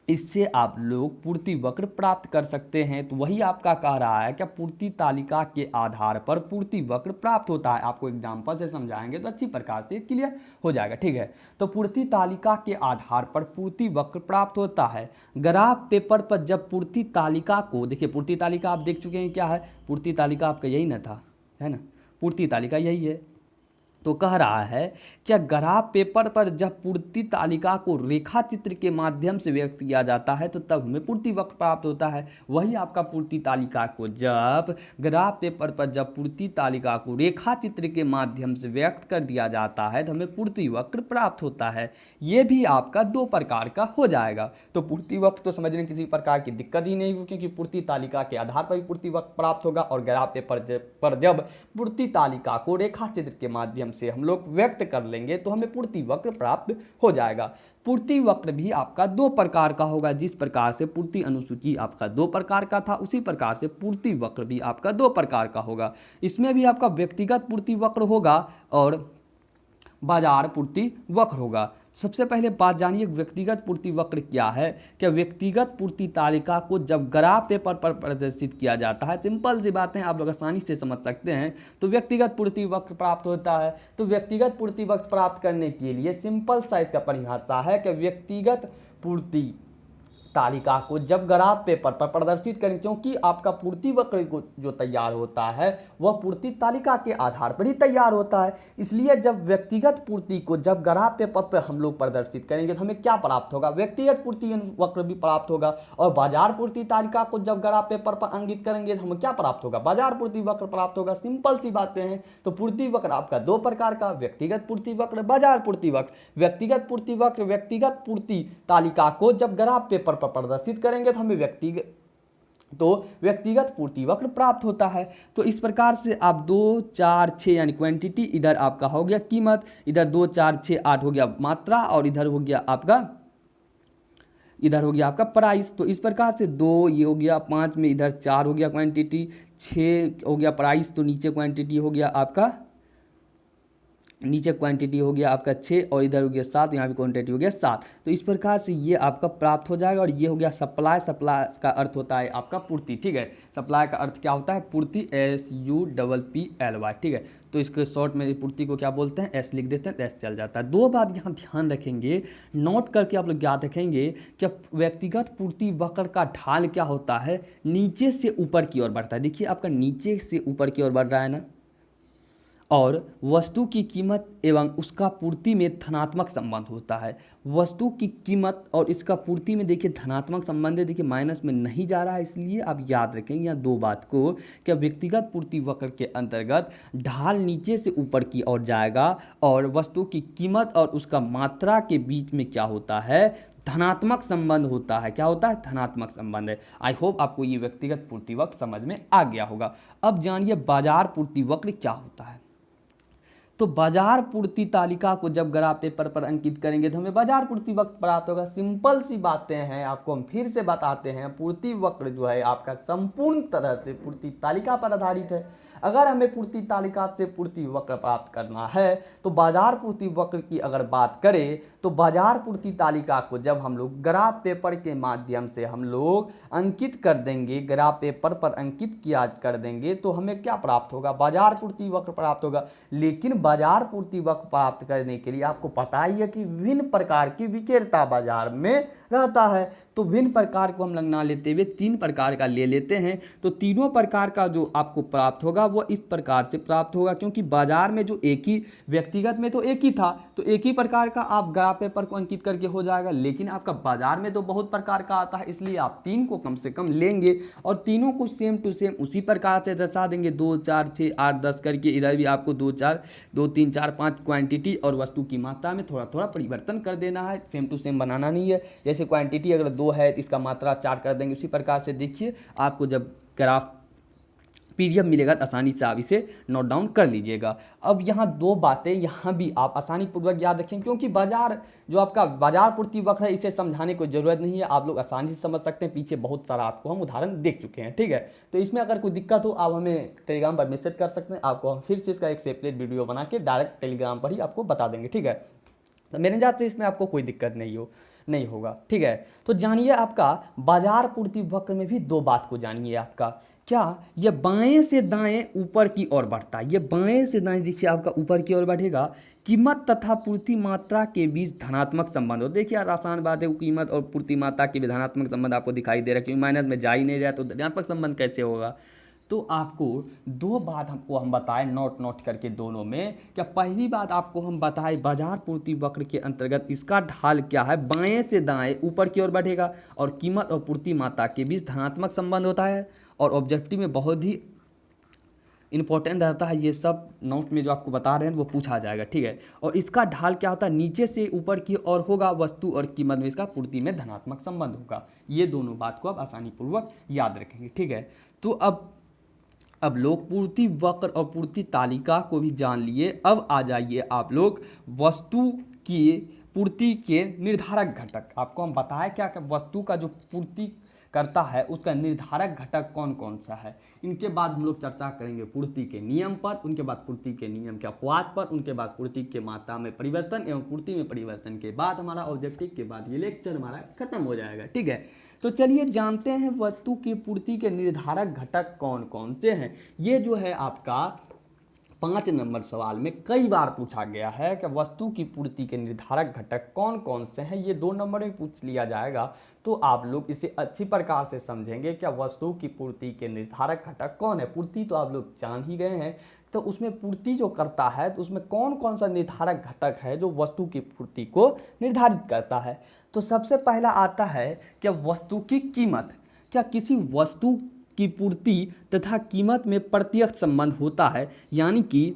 इससे आप लोग पूर्ति वक्र प्राप्त कर सकते हैं। तो वही आपका कह रहा है कि पूर्ति तालिका के आधार पर पूर्ति वक्र प्राप्त होता है। आपको एग्जाम्पल से समझाएंगे तो अच्छी प्रकार से क्लियर हो जाएगा, ठीक है। तो पूर्ति तालिका के आधार पर पूर्ति वक्र प्राप्त होता है। ग्राफ पेपर पर जब पूर्ति तालिका को देखिए, पूर्ति तालिका आप देख चुके हैं क्या है, पूर्ति तालिका आपका यही ना था, है ना, पूर्ति तालिका यही है। तो कह रहा है क्या ग्राफ पेपर पर जब पूर्ति तालिका को रेखा चित्र के माध्यम से व्यक्त किया जाता है तो तब हमें पूर्ति वक्र प्राप्त होता है। वही आपका पूर्ति तालिका को जब ग्राफ पेपर पर जब पूर्ति तालिका को रेखा चित्र के माध्यम से व्यक्त कर दिया जाता है तो हमें पूर्ति वक्र प्राप्त होता है। ये भी आपका दो प्रकार का हो जाएगा। तो पूर्ति वक्र तो समझने किसी प्रकार की दिक्कत ही नहीं हुई क्योंकि पूर्ति तालिका के आधार पर भी पूर्ति वक्र प्राप्त होगा और ग्राफ पेपर पर जब पूर्ति तालिका को रेखा चित्र के माध्यम से हम लोग व्यक्त कर लेंगे तो हमें पूर्ति वक्र प्राप्त हो जाएगा। पूर्ति वक्र भी आपका दो प्रकार का होगा। जिस प्रकार से पूर्ति अनुसूची आपका दो प्रकार का था उसी प्रकार से पूर्ति वक्र भी आपका दो प्रकार का होगा। इसमें भी आपका व्यक्तिगत पूर्ति वक्र होगा और बाजार पूर्ति वक्र होगा। सबसे पहले बात जानिए व्यक्तिगत पूर्ति वक्र क्या है। क्या व्यक्तिगत पूर्ति तालिका को जब ग्राफ पेपर पर प्रदर्शित किया जाता है, सिंपल सी बातें आप लोग आसानी से समझ सकते हैं, तो व्यक्तिगत पूर्ति वक्र प्राप्त होता है। तो व्यक्तिगत पूर्ति वक्र प्राप्त करने के लिए सिंपल सा इसका परिभाषा है कि व्यक्तिगत पूर्ति तालिका को जब ग्राफ पेपर पर प्रदर्शित करें, क्योंकि आपका पूर्ति वक्र को जो तैयार होता है वह पूर्ति तालिका के आधार पर ही तैयार होता है। इसलिए जब व्यक्तिगत पूर्ति को जब ग्राफ पेपर पर हम लोग प्रदर्शित करेंगे तो हमें क्या प्राप्त होगा, व्यक्तिगत पूर्ति वक्र भी प्राप्त होगा। और बाजार पूर्ति तालिका को जब ग्राफ पेपर पर अंकित करेंगे तो हमें क्या प्राप्त होगा, बाजार पूर्ति वक्र प्राप्त होगा। सिंपल सी बातें हैं। तो पूर्ति वक्र आपका दो प्रकार का, व्यक्तिगत पूर्ति वक्र, बाजार पूर्ति वक्र। व्यक्तिगत पूर्ति वक्र व्यक्तिगत पूर्ति तालिका को जब ग्राफ पेपर पर प्रदर्शित करेंगे तो हमें व्यक्तिगत पूर्ति वक्र प्राप्त होता है। तो इस प्रकार से आप 2 4 6 यानी क्वांटिटी, इधर आपका हो गया कीमत, इधर 2 4 6 8 हो गया मात्रा और इधर हो गया आपका प्राइस। तो इस प्रकार से 2 ये हो गया 5 में, इधर 4 हो गया क्वांटिटी, 6 हो गया प्राइस, तो नीचे क्वांटिटी हो गया आपका 6 और इधर हो गया 7, यहाँ भी क्वांटिटी हो गया 7। तो इस प्रकार से ये आपका प्राप्त हो जाएगा। और ये हो गया सप्लाई। सप्लाई का अर्थ होता है आपका पूर्ति, ठीक है। सप्लाई का अर्थ क्या होता है, पूर्ति, SUPPLY, ठीक है। तो इसके शॉर्ट में पूर्ति को क्या बोलते हैं, S लिख देते हैं तो S चल जाता है। दो बात यहाँ ध्यान रखेंगे, नोट करके आप लोग याद रखेंगे कि व्यक्तिगत पूर्ति वक्र का ढाल क्या होता है, नीचे से ऊपर की ओर बढ़ता है। देखिए आपका नीचे से ऊपर की ओर बढ़ रहा है ना, और वस्तु की कीमत एवं उसका पूर्ति में धनात्मक संबंध होता है। वस्तु की कीमत और इसका पूर्ति में देखिए धनात्मक संबंध है, देखिए माइनस में नहीं जा रहा है। इसलिए आप याद रखेंगे यहाँ दो बात को कि व्यक्तिगत पूर्ति वक्र के अंतर्गत ढाल नीचे से ऊपर की ओर जाएगा और वस्तु की कीमत और उसका मात्रा के बीच में क्या होता है, धनात्मक संबंध होता है। क्या होता है, धनात्मक संबंध है। आई होप आपको ये व्यक्तिगत पूर्ति वक्र समझ में आ गया होगा। अब जानिए बाजार पूर्ति वक्र क्या होता है। तो बाजार पूर्ति तालिका को जब ग्राफ पेपर पर अंकित करेंगे तो हमें बाजार पूर्ति वक्र प्राप्त होगा। सिंपल सी बातें हैं, आपको हम फिर से बताते हैं। पूर्ति वक्र जो है आपका संपूर्ण तरह से पूर्ति तालिका पर आधारित है। अगर हमें पूर्ति तालिका से पूर्ति वक्र प्राप्त करना है तो बाजार पूर्ति वक्र की अगर बात करें तो बाजार पूर्ति तालिका को जब हम लोग ग्राफ पेपर के माध्यम से हम लोग अंकित कर देंगे, ग्राफ पेपर पर अंकित किया कर देंगे तो हमें क्या प्राप्त होगा, बाजार पूर्ति वक्र प्राप्त होगा। लेकिन बाजार पूर्ति वक्र प्राप्त करने के लिए आपको पता ही है कि विभिन्न प्रकार की विकेंद्रता बाजार में रहता है। तो भिन्न प्रकार को हम लोग ना लेते हुए 3 प्रकार का ले लेते हैं। तो तीनों प्रकार का जो आपको प्राप्त होगा वो इस प्रकार से प्राप्त होगा, क्योंकि बाजार में जो एक ही व्यक्तिगत में तो एक ही था, तो एक ही प्रकार का आप ग्राफ पेपर को अंकित करके हो जाएगा, लेकिन आपका बाजार में तो बहुत प्रकार का आता है, इसलिए आप 3 को कम से कम लेंगे और तीनों को सेम टू सेम उसी प्रकार से दर्शा देंगे। 2 4 6 8 10 करके इधर भी आपको 2 3 4 5 क्वांटिटी और वस्तु की मात्रा में थोड़ा थोड़ा परिवर्तन कर देना है, सेम टू सेम बनाना नहीं है। जैसे क्वांटिटी अगर 2 है तो इसका मात्रा 4 कर देंगे, उसी प्रकार से देखिए आपको जब ग्राफ पीडीएफ मिलेगा तो आसानी से आप इसे नोट डाउन कर लीजिएगा। अब यहाँ 2 बातें यहाँ भी आप आसानी पूर्वक याद रखें, क्योंकि बाजार जो आपका बाजार पूर्ति वक्र है इसे समझाने की जरूरत नहीं है, आप लोग आसानी से समझ सकते हैं, पीछे बहुत सारा आपको हम उदाहरण देख चुके हैं, ठीक है। तो इसमें अगर कोई दिक्कत हो आप हमें टेलीग्राम पर मैसेज कर सकते हैं, आपको हम फिर से इसका एक सेपरेट वीडियो बना के डायरेक्ट टेलीग्राम पर ही आपको बता देंगे, ठीक है। तो मेरे हिसाब से इसमें आपको कोई दिक्कत नहीं होगा, ठीक है। तो जानिए आपका बाजार पूर्ति वक्र में भी 2 बात को जानिए आपका, क्या ये बाएं से दाएं ऊपर की ओर बढ़ता है, ये बाएं से दाएं देखिए आपका ऊपर की ओर बढ़ेगा। कीमत तथा पूर्ति मात्रा के बीच धनात्मक संबंध हो, देखिए यार आसान बात है, कीमत और पूर्ति मात्रा के बीच धनात्मक संबंध आपको दिखाई दे रहा है, क्योंकि माइनस में जा ही नहीं रहा तो धनात्मक संबंध कैसे होगा। तो आपको 2 बात हम बताएं नोट करके दोनों में। क्या पहली बात आपको हम बताएं बाजार पूर्ति वक्र के अंतर्गत इसका ढाल क्या है, बाएं से दाएं ऊपर की ओर बढ़ेगा और कीमत और पूर्ति मात्रा के बीच धनात्मक संबंध होता है, और ऑब्जेक्टिव में बहुत ही इंपॉर्टेंट रहता है, ये सब नोट में जो आपको बता रहे हैं वो पूछा जाएगा, ठीक है। और इसका ढाल क्या होता है, नीचे से ऊपर की ओर होगा, वस्तु और कीमत में इसका पूर्ति में धनात्मक संबंध होगा। ये दोनों बात को आप आसानी पूर्वक याद रखेंगे, ठीक है। तो अब लोग पूर्ति वक्र और पूर्ति तालिका को भी जान लिए। अब आ जाइए आप लोग वस्तु की पूर्ति के निर्धारक घटक। आपको हम बताएं क्या वस्तु का जो पूर्ति करता है उसका निर्धारक घटक कौन कौन सा है। इनके बाद हम लोग चर्चा करेंगे पूर्ति के नियम पर, उनके बाद पूर्ति के नियम के अपवाद पर, उनके बाद पूर्ति के मात्रा में परिवर्तन एवं पूर्ति में परिवर्तन के बाद हमारा ऑब्जेक्टिव के बाद ये लेक्चर हमारा खत्म हो जाएगा, ठीक है। तो चलिए जानते हैं वस्तु की पूर्ति के निर्धारक घटक कौन कौन से हैं। ये जो है आपका 5 नंबर सवाल में कई बार पूछा गया है कि वस्तु की पूर्ति के निर्धारक घटक कौन कौन से हैं, ये 2 नंबर में पूछ लिया जाएगा। तो आप लोग इसे अच्छी प्रकार से समझेंगे क्या वस्तु की पूर्ति के निर्धारक घटक कौन है। पूर्ति तो आप लोग जान ही गए हैं, तो उसमें पूर्ति जो करता है तो उसमें कौन कौन सा निर्धारक घटक है जो वस्तु की पूर्ति को निर्धारित करता है। तो सबसे पहला आता है क्या वस्तु की कीमत। क्या किसी वस्तु की पूर्ति तथा कीमत में प्रत्यक्ष संबंध होता है, यानी कि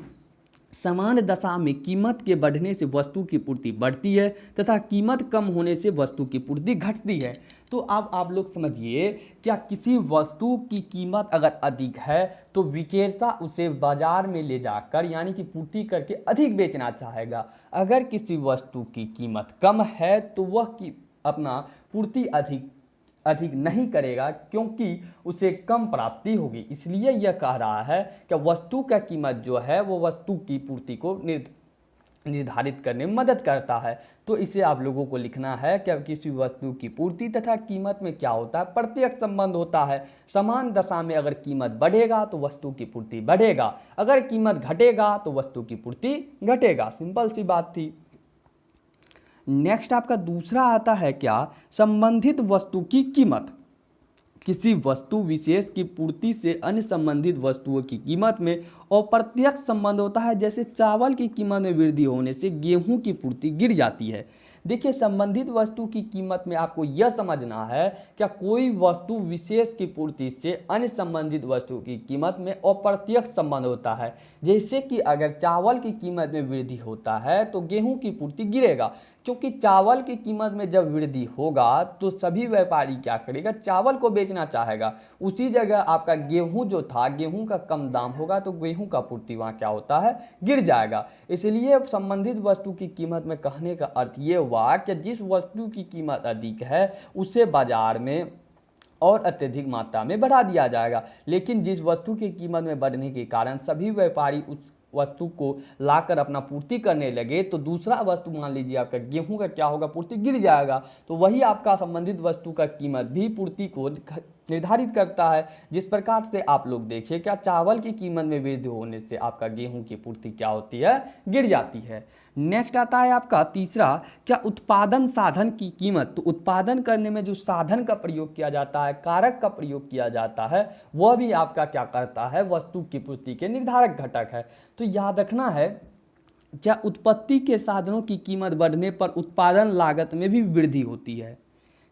समान दशा में कीमत के बढ़ने से वस्तु की पूर्ति बढ़ती है तथा कीमत कम होने से वस्तु की पूर्ति घटती है। तो अब आप लोग समझिए, क्या किसी वस्तु की कीमत अगर अधिक है तो विक्रेता उसे बाजार में ले जाकर यानी कि पूर्ति करके अधिक बेचना चाहेगा। अगर किसी वस्तु की कीमत कम है तो वह अपना पूर्ति अधिक नहीं करेगा, क्योंकि उसे कम प्राप्ति होगी। इसलिए यह कह रहा है कि वस्तु का कीमत जो है वो वस्तु की पूर्ति को निर्धारित करने में मदद करता है। तो इसे आप लोगों को लिखना है कि किसी वस्तु की पूर्ति तथा कीमत में क्या होता है, प्रत्यक्ष संबंध होता है। समान दशा में अगर कीमत बढ़ेगा तो वस्तु की पूर्ति बढ़ेगा, अगर कीमत घटेगा तो वस्तु की पूर्ति घटेगा। सिंपल सी बात थी। नेक्स्ट आपका दूसरा आता है क्या, संबंधित वस्तु की कीमत। किसी वस्तु विशेष की पूर्ति से अन्य संबंधित वस्तुओं की कीमत में अप्रत्यक्ष संबंध होता है। जैसे चावल की कीमत में वृद्धि होने से गेहूं की पूर्ति गिर जाती है। देखिए, संबंधित वस्तु की कीमत में आपको यह समझना है क्या कोई वस्तु विशेष की पूर्ति से अन्य संबंधित वस्तु की कीमत में अप्रत्यक्ष संबंध होता है। जैसे कि अगर चावल की कीमत में वृद्धि होता है तो गेहूं की पूर्ति गिरेगा, क्योंकि चावल की कीमत में जब वृद्धि होगा तो सभी व्यापारी क्या करेगा, चावल को बेचना चाहेगा। उसी जगह आपका गेहूं जो था, गेहूं का कम दाम होगा तो गेहूं का पूर्ति वहाँ क्या होता है, गिर जाएगा। इसलिए संबंधित वस्तु की कीमत में कहने का अर्थ ये हुआ कि जिस वस्तु की कीमत अधिक है उसे बाजार में और अत्यधिक मात्रा में बढ़ा दिया जाएगा, लेकिन जिस वस्तु की कीमत में बढ़ने के कारण सभी व्यापारी उस वस्तु को लाकर अपना पूर्ति करने लगे तो दूसरा वस्तु, मान लीजिए आपका गेहूं का क्या होगा, पूर्ति गिर जाएगा। तो वही आपका संबंधित वस्तु का कीमत भी पूर्ति को निर्धारित करता है। जिस प्रकार से आप लोग देखिए, क्या चावल की कीमत में वृद्धि होने से आपका गेहूं की पूर्ति क्या होती है, गिर जाती है। नेक्स्ट आता है आपका तीसरा, क्या उत्पादन साधन की कीमत। तो उत्पादन करने में जो साधन का प्रयोग किया जाता है, कारक का प्रयोग किया जाता है, वह भी आपका क्या करता है, वस्तु की पूर्ति के निर्धारक घटक है। तो याद रखना है, क्या उत्पत्ति के साधनों की कीमत बढ़ने पर उत्पादन लागत में भी वृद्धि होती है,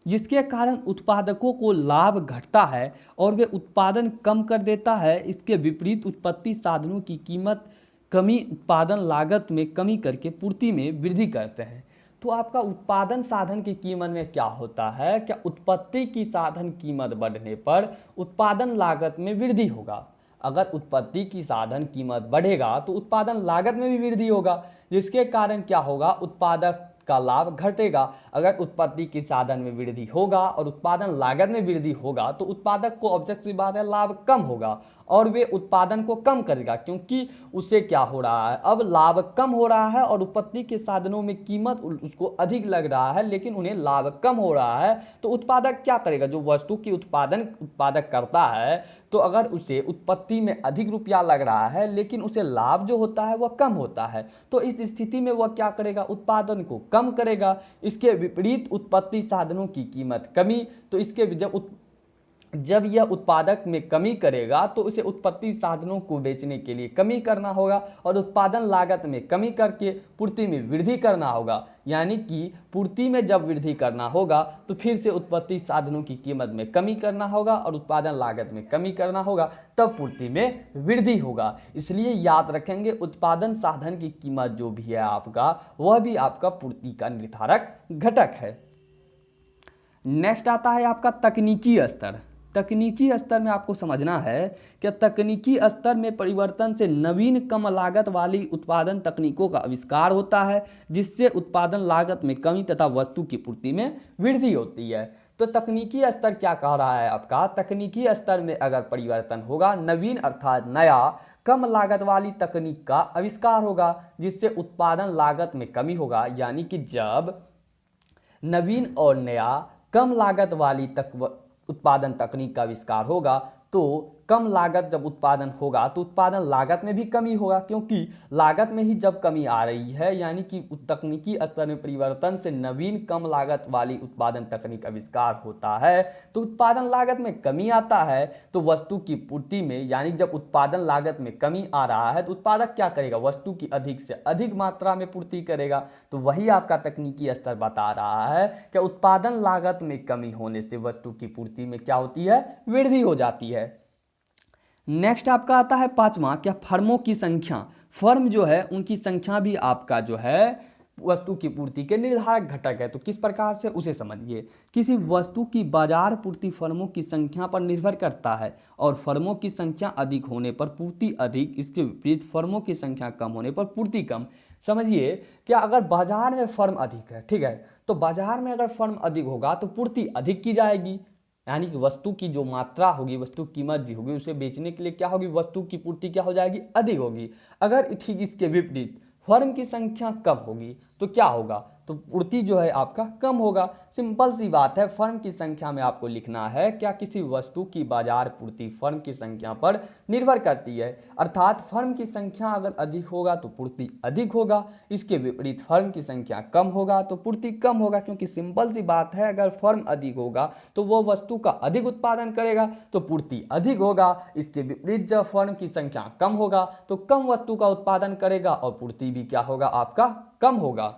जिसके कारण उत्पादकों को लाभ घटता है और वे उत्पादन कम कर देता है। इसके विपरीत उत्पत्ति साधनों की कीमत कमी उत्पादन लागत में कमी करके पूर्ति में वृद्धि करते हैं। तो आपका उत्पादन साधन की कीमत में क्या होता है, क्या उत्पत्ति की साधन कीमत बढ़ने पर उत्पादन लागत में वृद्धि होगा। अगर उत्पत्ति की साधन कीमत बढ़ेगा तो उत्पादन लागत में भी वृद्धि होगा, जिसके कारण क्या होगा, उत्पादक का लाभ घटेगा। अगर उत्पत्ति की साधन में वृद्धि होगा और उत्पादन लागत में वृद्धि होगा तो उत्पादक को ऑब्जेक्ट सी बात है, लाभ कम होगा और वे उत्पादन को कम करेगा, क्योंकि उसे क्या हो रहा है, अब लाभ कम हो रहा है और उत्पत्ति के साधनों में कीमत उसको अधिक लग रहा है लेकिन उन्हें लाभ कम हो रहा है। तो उत्पादक क्या करेगा, जो वस्तु की उत्पादक करता है, तो अगर उसे उत्पत्ति में अधिक रुपया लग रहा है लेकिन उसे लाभ जो होता है वह कम होता है, तो इस स्थिति में वह क्या करेगा, उत्पादन को कम करेगा। इसके विपरीत उत्पत्ति साधनों की कीमत कमी, तो इसके जब यह उत्पादक में कमी करेगा तो उसे उत्पत्ति साधनों को बेचने के लिए कमी करना होगा और उत्पादन लागत में कमी करके पूर्ति में वृद्धि करना होगा। यानी कि पूर्ति में जब वृद्धि करना होगा तो फिर से उत्पत्ति साधनों की कीमत में कमी करना होगा और उत्पादन लागत में कमी करना होगा, तब पूर्ति में वृद्धि होगा। इसलिए याद रखेंगे, उत्पादन साधन की कीमत जो भी है आपका, वह भी आपका पूर्ति का निर्धारक घटक है। नेक्स्ट आता है आपका तकनीकी स्तर। तकनीकी स्तर में आपको समझना है कि तकनीकी स्तर में परिवर्तन से नवीन कम लागत वाली उत्पादन तकनीकों का आविष्कार होता है, जिससे उत्पादन लागत में कमी तथा वस्तु की पूर्ति में वृद्धि होती है। तो तकनीकी स्तर क्या कह रहा है आपका, तकनीकी स्तर में अगर परिवर्तन होगा, नवीन अर्थात नया कम लागत वाली तकनीक का आविष्कार होगा, जिससे उत्पादन लागत में कमी होगा। यानी कि जब नवीन और नया कम लागत वाली उत्पादन तकनीक का आविष्कार होगा, तो कम लागत जब उत्पादन होगा तो उत्पादन लागत में भी कमी होगा, क्योंकि लागत में ही जब कमी आ रही है, यानी कि तकनीकी स्तर में परिवर्तन से नवीन कम लागत वाली उत्पादन तकनीक आविष्कार होता है तो उत्पादन लागत में कमी आता है। तो वस्तु की पूर्ति में, यानी जब उत्पादन लागत में कमी आ रहा है तो उत्पादक क्या करेगा, वस्तु की अधिक से अधिक मात्रा में पूर्ति करेगा। तो वही आपका तकनीकी स्तर बता रहा है कि उत्पादन लागत में कमी होने से वस्तु की पूर्ति में क्या होती है, वृद्धि हो जाती है। नेक्स्ट आपका आता है पांचवा, क्या फर्मों की संख्या। फर्म जो है उनकी संख्या भी आपका जो है वस्तु की पूर्ति के निर्धारक घटक है। तो किस प्रकार से, उसे समझिए। किसी वस्तु की बाजार पूर्ति फर्मों की संख्या पर निर्भर करता है और फर्मों की संख्या अधिक होने पर पूर्ति अधिक, इसके विपरीत फर्मों की संख्या कम होने पर पूर्ति कम। समझिए, क्या अगर बाजार में फर्म अधिक है, ठीक है, तो बाजार में अगर फर्म अधिक होगा तो पूर्ति अधिक की जाएगी, यानी कि वस्तु की जो मात्रा होगी, वस्तु कीमत भी होगी, उसे बेचने के लिए क्या होगी, वस्तु की पूर्ति क्या हो जाएगी, अधिक होगी। अगर ठीक इसके विपरीत फर्म की संख्या कम होगी तो क्या होगा, तो पूर्ति जो है आपका कम होगा। सिंपल सी बात है, फर्म की संख्या में आपको लिखना है क्या, किसी वस्तु की बाजार पूर्ति फर्म की संख्या पर निर्भर करती है। अर्थात फर्म की संख्या अगर अधिक होगा तो पूर्ति अधिक होगा, इसके विपरीत फर्म की संख्या कम होगा तो पूर्ति कम होगा, क्योंकि सिंपल सी बात है, अगर फर्म अधिक होगा तो वो वस्तु का अधिक उत्पादन करेगा तो पूर्ति अधिक होगा। इसके विपरीत जब फर्म की संख्या कम होगा तो कम वस्तु का उत्पादन करेगा और पूर्ति भी क्या होगा, आपका कम होगा।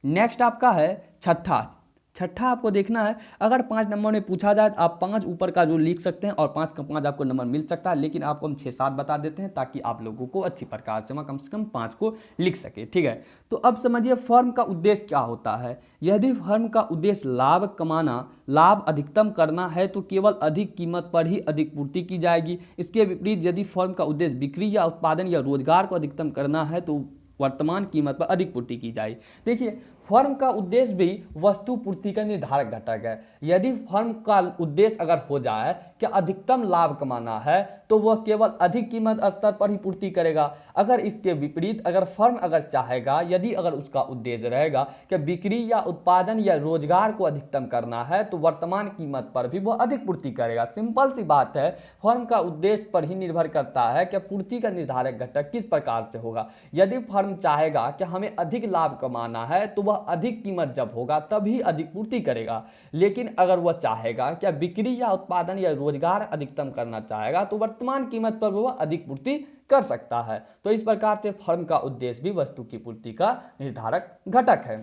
नेक्स्ट आपका है छठा आपको देखना है, अगर 5 नंबर में पूछा जाए तो आप 5 ऊपर का जो लिख सकते हैं और 5 का 5 आपको नंबर मिल सकता है, लेकिन आपको हम 6-7 बता देते हैं ताकि आप लोगों को अच्छी प्रकार से कम 5 को लिख सके, ठीक है। तो अब समझिए फर्म का उद्देश्य क्या होता है। यदि फर्म का उद्देश्य लाभ कमाना, लाभ अधिकतम करना है तो केवल अधिक कीमत पर ही अधिक पूर्ति की जाएगी। इसके विपरीत यदि फर्म का उद्देश्य बिक्री या उत्पादन या रोजगार को अधिकतम करना है तो वर्तमान कीमत पर अधिक पूर्ति की जाए। देखिए, फर्म का उद्देश्य भी वस्तु पूर्ति का निर्धारक घटक है। यदि फर्म का उद्देश्य अगर हो जाए कि अधिकतम लाभ कमाना है तो वह केवल अधिक कीमत स्तर पर ही पूर्ति करेगा। अगर इसके विपरीत अगर फर्म अगर चाहेगा, यदि अगर उसका उद्देश्य रहेगा कि बिक्री या उत्पादन या रोजगार को अधिकतम करना है तो वर्तमान कीमत पर भी वह अधिक पूर्ति करेगा। सिंपल सी बात है, फर्म का उद्देश्य पर ही निर्भर करता है कि पूर्ति का निर्धारक घटक किस प्रकार से होगा। यदि फर्म चाहेगा कि हमें अधिक लाभ कमाना है तो वह अधिक कीमत जब होगा तभी अधिक पूर्ति करेगा। लेकिन अगर वह चाहेगा कि बिक्री या उत्पादन या रोजगार अधिकतम करना चाहेगा तो वर्तमान कीमत पर वह अधिक पूर्ति कर सकता है। तो इस प्रकार से फर्म का उद्देश्य भी वस्तु की पूर्ति का निर्धारक घटक है।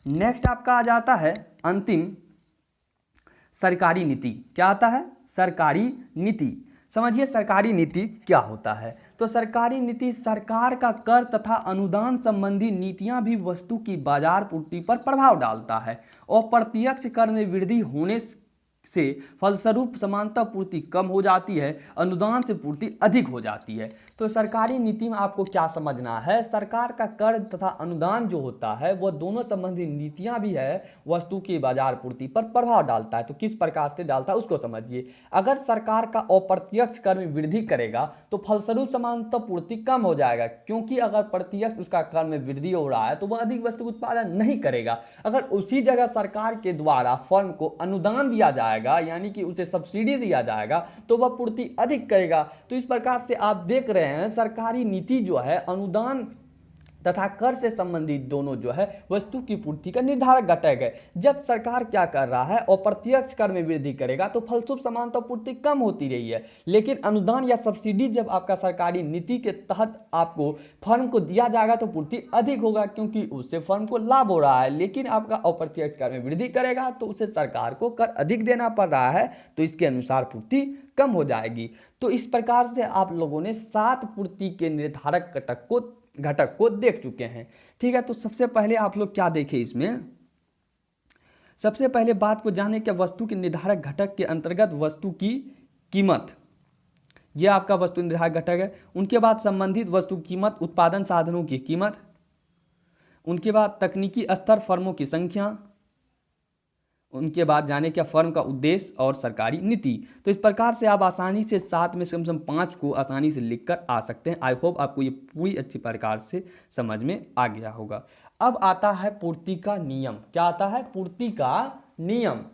नेक्स्ट आपका आ जाता है अंतिम सरकारी नीति। क्या आता है? सरकारी नीति। समझिए सरकारी नीति क्या होता है। तो सरकारी नीति सरकार का कर तथा अनुदान संबंधी नीतियां भी वस्तु की बाजार पूर्ति पर प्रभाव डालता है। अप्रत्यक्ष कर में वृद्धि होने से फलस्वरूप समानता पूर्ति कम हो जाती है, अनुदान से पूर्ति अधिक हो जाती है। तो सरकारी नीति में आपको क्या समझना है, सरकार का कर तथा अनुदान जो होता है वह दोनों संबंधी नीतियां भी है वस्तु की बाजार पूर्ति पर प्रभाव डालता है। तो किस प्रकार से डालता है उसको समझिए। अगर सरकार का अप्रत्यक्ष कर में वृद्धि करेगा तो फलस्वरूप समानता पूर्ति कम हो जाएगा, क्योंकि अगर प्रत्यक्ष उसका कर में वृद्धि हो रहा है तो वह अधिक वस्तु उत्पादन नहीं करेगा। अगर उसी जगह सरकार के द्वारा फर्म को अनुदान दिया जाएगा, यानी कि उसे सब्सिडी दिया जाएगा, तो वह पूर्ति अधिक करेगा। तो इस प्रकार से आप देख रहे हैं सरकारी नीति जो है अनुदान तथा कर से संबंधित दोनों जो है वस्तु की पूर्ति का निर्धारक घटक है। जब सरकार क्या कर रहा है, अप्रत्यक्ष कर में वृद्धि करेगा तो फलस्वरूप समानता पूर्ति कम होती रही है। लेकिन अनुदान या सब्सिडी जब आपका सरकारी नीति के तहत आपको फर्म को दिया जाएगा तो पूर्ति अधिक होगा, क्योंकि उससे फर्म को लाभ हो रहा है। लेकिन आपका अप्रत्यक्ष कर में वृद्धि करेगा तो उसे सरकार को कर अधिक देना पड़ रहा है, तो इसके अनुसार पूर्ति कम हो जाएगी। तो इस प्रकार से आप लोगों ने 7 पूर्ति के निर्धारक घटक को देख चुके हैं। ठीक है, तो सबसे पहले आप लोग क्या देखें इसमें, सबसे पहले बात को जाने कि वस्तु के निर्धारक घटक के अंतर्गत वस्तु की कीमत, यह आपका वस्तु निर्धारक घटक है। उनके बाद संबंधित वस्तु कीमत, उत्पादन साधनों की कीमत, उनके बाद तकनीकी स्तर, फर्मों की संख्या, उनके बाद जाने क्या फर्म का उद्देश्य और सरकारी नीति। तो इस प्रकार से आप आसानी से 7 में से कम 5 को आसानी से लिखकर आ सकते हैं। आई होप आपको ये पूरी अच्छी प्रकार से समझ में आ गया होगा। अब आता है पूर्ति का नियम। क्या आता है? पूर्ति का नियम।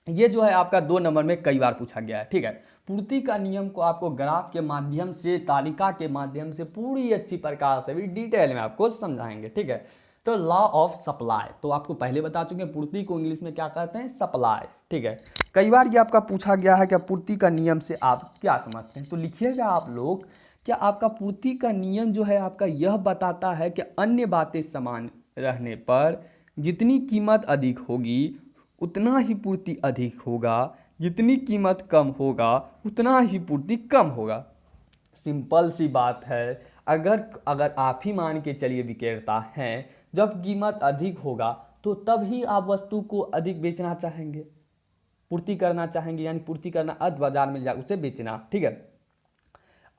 ये जो है आपका 2 नंबर में कई बार पूछा गया है। ठीक है, पूर्ति का नियम को आपको ग्राफ के माध्यम से, तालिका के माध्यम से पूरी अच्छी प्रकार से भी डिटेल में आपको समझाएंगे। ठीक है, तो लॉ ऑफ सप्लाई, तो आपको पहले बता चुके हैं पूर्ति को इंग्लिश में क्या कहते हैं? सप्लाई। ठीक है, कई बार ये आपका पूछा गया है कि पूर्ति का नियम से आप क्या समझते हैं, तो लिखिएगा आप लोग। क्या आपका पूर्ति का नियम जो है आपका यह बताता है कि अन्य बातें समान रहने पर जितनी कीमत अधिक होगी उतना ही पूर्ति अधिक होगा, जितनी कीमत कम होगा उतना ही पूर्ति कम होगा। सिंपल सी बात है। अगर आप ही मान के चलिए विक्रेता हैं, जब कीमत अधिक होगा तो तब ही आप वस्तु को अधिक बेचना चाहेंगे, पूर्ति करना चाहेंगे, यानी पूर्ति करना अर्थ बाजार में जाकर उसे बेचना। ठीक है,